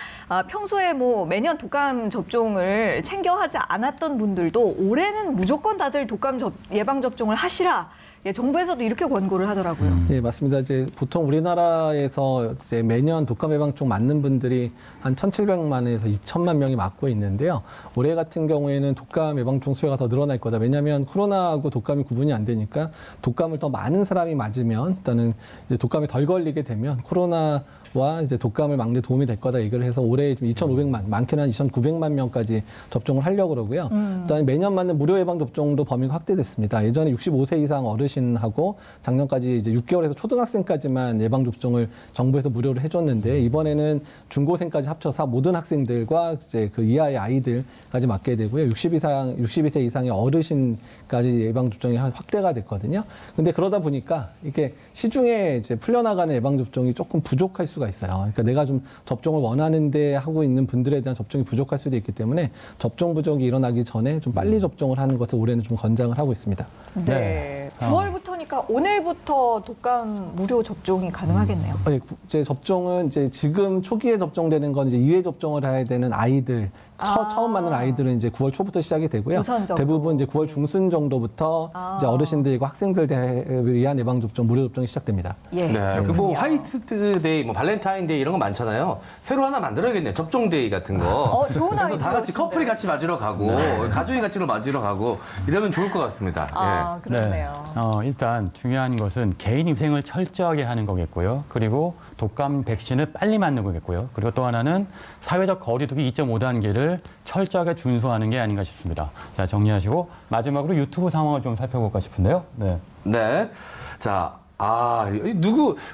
평소에 뭐 매년 독감 접종을 챙겨 하지 않았던 분들도 올해는 무조건 다들 독감 예방 접종을 하시라. 예, 정부에서도 이렇게 권고를 하더라고요. 네, 맞습니다. 이제 보통 우리나라에서 이제 매년 독감 예방종 맞는 분들이 한 1,700만에서 2,000만 명이 맞고 있는데요. 올해 같은 경우에는 독감 예방종 수요가 더 늘어날 거다. 왜냐하면 코로나하고 독감이 구분이 안 되니까 독감을 더 많은 사람이 맞으면 일단은 이제 독감에 덜 걸리게 되면 코로나와 이제 독감을 막는 데 도움이 될 거다 얘기를 해서 올해 2,500만, 많게는 한 2,900만 명까지 접종을 하려고 그러고요. 일단 매년 맞는 무료 예방 접종도 범위가 확대됐습니다. 예전에 65세 이상 어르신하고 작년까지 이제 6개월에서 초등학생까지만 예방 접종을 정부에서 무료로 해줬는데 이번에는 중고생까지 합쳐서 모든 학생들과 이제 그 이하의 아이들까지 맞게 되고요. 62세 이상의 어르신까지 예방 접종이 확대가 됐거든요. 근데 그러다 보니까 이게 시중에 이제 풀려나가는 예방 접종이 조금 부족할 수가 있어요. 그러니까 내가 좀 접종을 원하는데 하고 있는 분들에 대한 접종이 부족할 수도 있기 때문에 접종 부족이 일어나기 전에 좀 빨리 접종을 하는 것을 올해는 좀 권장을 하고 있습니다. 네. 9월부터니까 오늘부터 독감 무료 접종이 가능하겠네요. 이제 접종은 이제 지금 초기에 접종되는 건 이제 2회 접종을 해야 되는 아이들, 처음 맞는 아이들은 이제 9월 초부터 시작이 되고요. 우선적으로. 대부분 이제 9월 중순 정도부터 이제 어르신들과 학생들을 위한 예방 접종, 무료 접종이 시작됩니다. 예. 네. 뭐 화이트데이, 뭐 발렌타인데이 이런 거 많잖아요. 새로 하나 만들어야겠네요. 접종데이 같은 거. 좋은 그래서 다 같이 아이디어신데. 커플이 같이 맞으러 가고 가족이 같이 맞으러 가고 이러면 좋을 것 같습니다. 그렇네요. 일단 중요한 것은 개인 위생을 철저하게 하는 거겠고요. 그리고 독감 백신을 빨리 맞는 거겠고요. 그리고 또 하나는 사회적 거리두기 2.5단계를 철저하게 준수하는 게 아닌가 싶습니다. 자, 정리하시고 마지막으로 유튜브 상황을 좀 살펴볼까 싶은데요. 네. 자.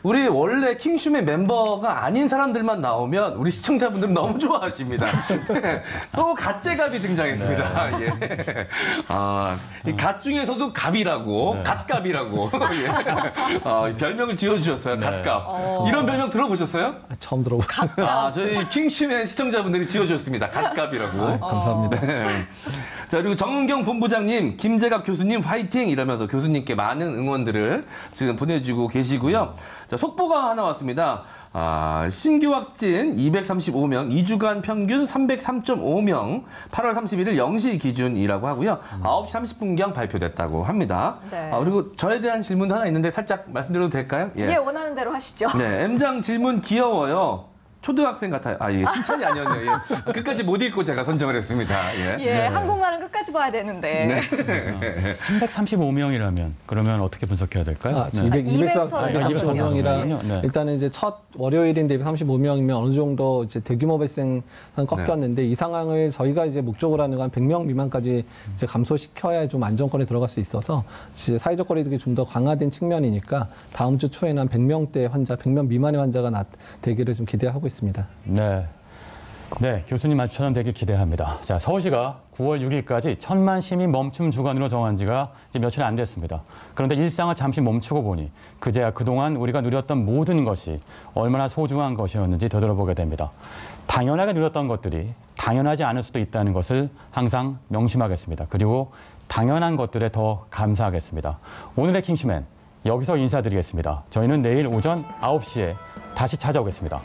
우리 원래 킹슈의 member가 아닌 사람들만 나오면 우리 시청자분들은 너무 좋아하십니다. 또 갓제갑이 등장했습니다. 이 갓 중에서도 갑이라고, 갓갑이라고. 별명을 지어주셨어요. 갓갑. 이런 별명 들어보셨어요? 처음 들어보셨어요. 저희 킹슈의 시청자분들이 지어주셨습니다. 갓갑이라고. 감사합니다. 자, 그리고 정은경 본부장님, 김재갑 교수님 화이팅! 이러면서 교수님께 많은 응원들을 지금 보내주고 계시고요. 자, 속보가 하나 왔습니다. 신규 확진 235명, 2주간 평균 303.5명, 8월 31일 0시 기준이라고 하고요. 9시 30분경 발표됐다고 합니다. 네. 그리고 저에 대한 질문도 하나 있는데 살짝 말씀드려도 될까요? 예, 원하는 대로 하시죠. 네, M장 질문 귀여워요. 초등학생 같아요. 이게 칭찬이 아니었네요. 끝까지 못 읽고 제가 선정을 했습니다. 한국말은 끝까지 봐야 되는데. 335명이라면 그러면 어떻게 분석해야 될까요? 235명이라 일단은 이제 첫 월요일인데 235명이면 어느 정도 이제 대규모 발생 꺾였는데 이 상황을 저희가 이제 목적으로 하는 건 100명 미만까지 이제 감소시켜야 좀 안정권에 들어갈 수 있어서 이제 사회적 거리두기 좀 더 강화된 측면이니까 다음 주 초에는 한 100명대 환자, 100명 미만의 환자가 되기를 좀 기대하고 있습니다. 네, 교수님 말처럼 되길 기대합니다. 자, 서울시가 9월 6일까지 1,000만 시민 멈춤 주간으로 정한 지가 이제 며칠 안 됐습니다. 그런데 일상을 잠시 멈추고 보니 그제야 그동안 우리가 누렸던 모든 것이 얼마나 소중한 것이었는지 되돌아보게 됩니다. 당연하게 누렸던 것들이 당연하지 않을 수도 있다는 것을 항상 명심하겠습니다. 그리고 당연한 것들에 더 감사하겠습니다. 오늘의 킹슈맨 여기서 인사드리겠습니다. 저희는 내일 오전 9시에 다시 찾아오겠습니다.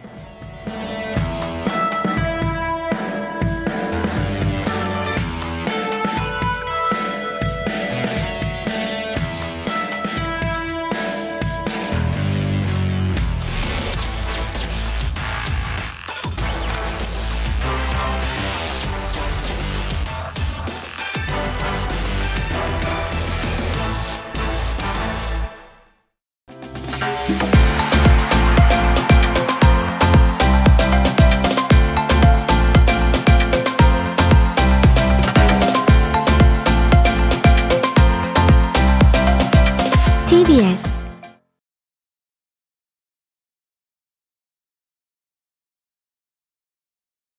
TBS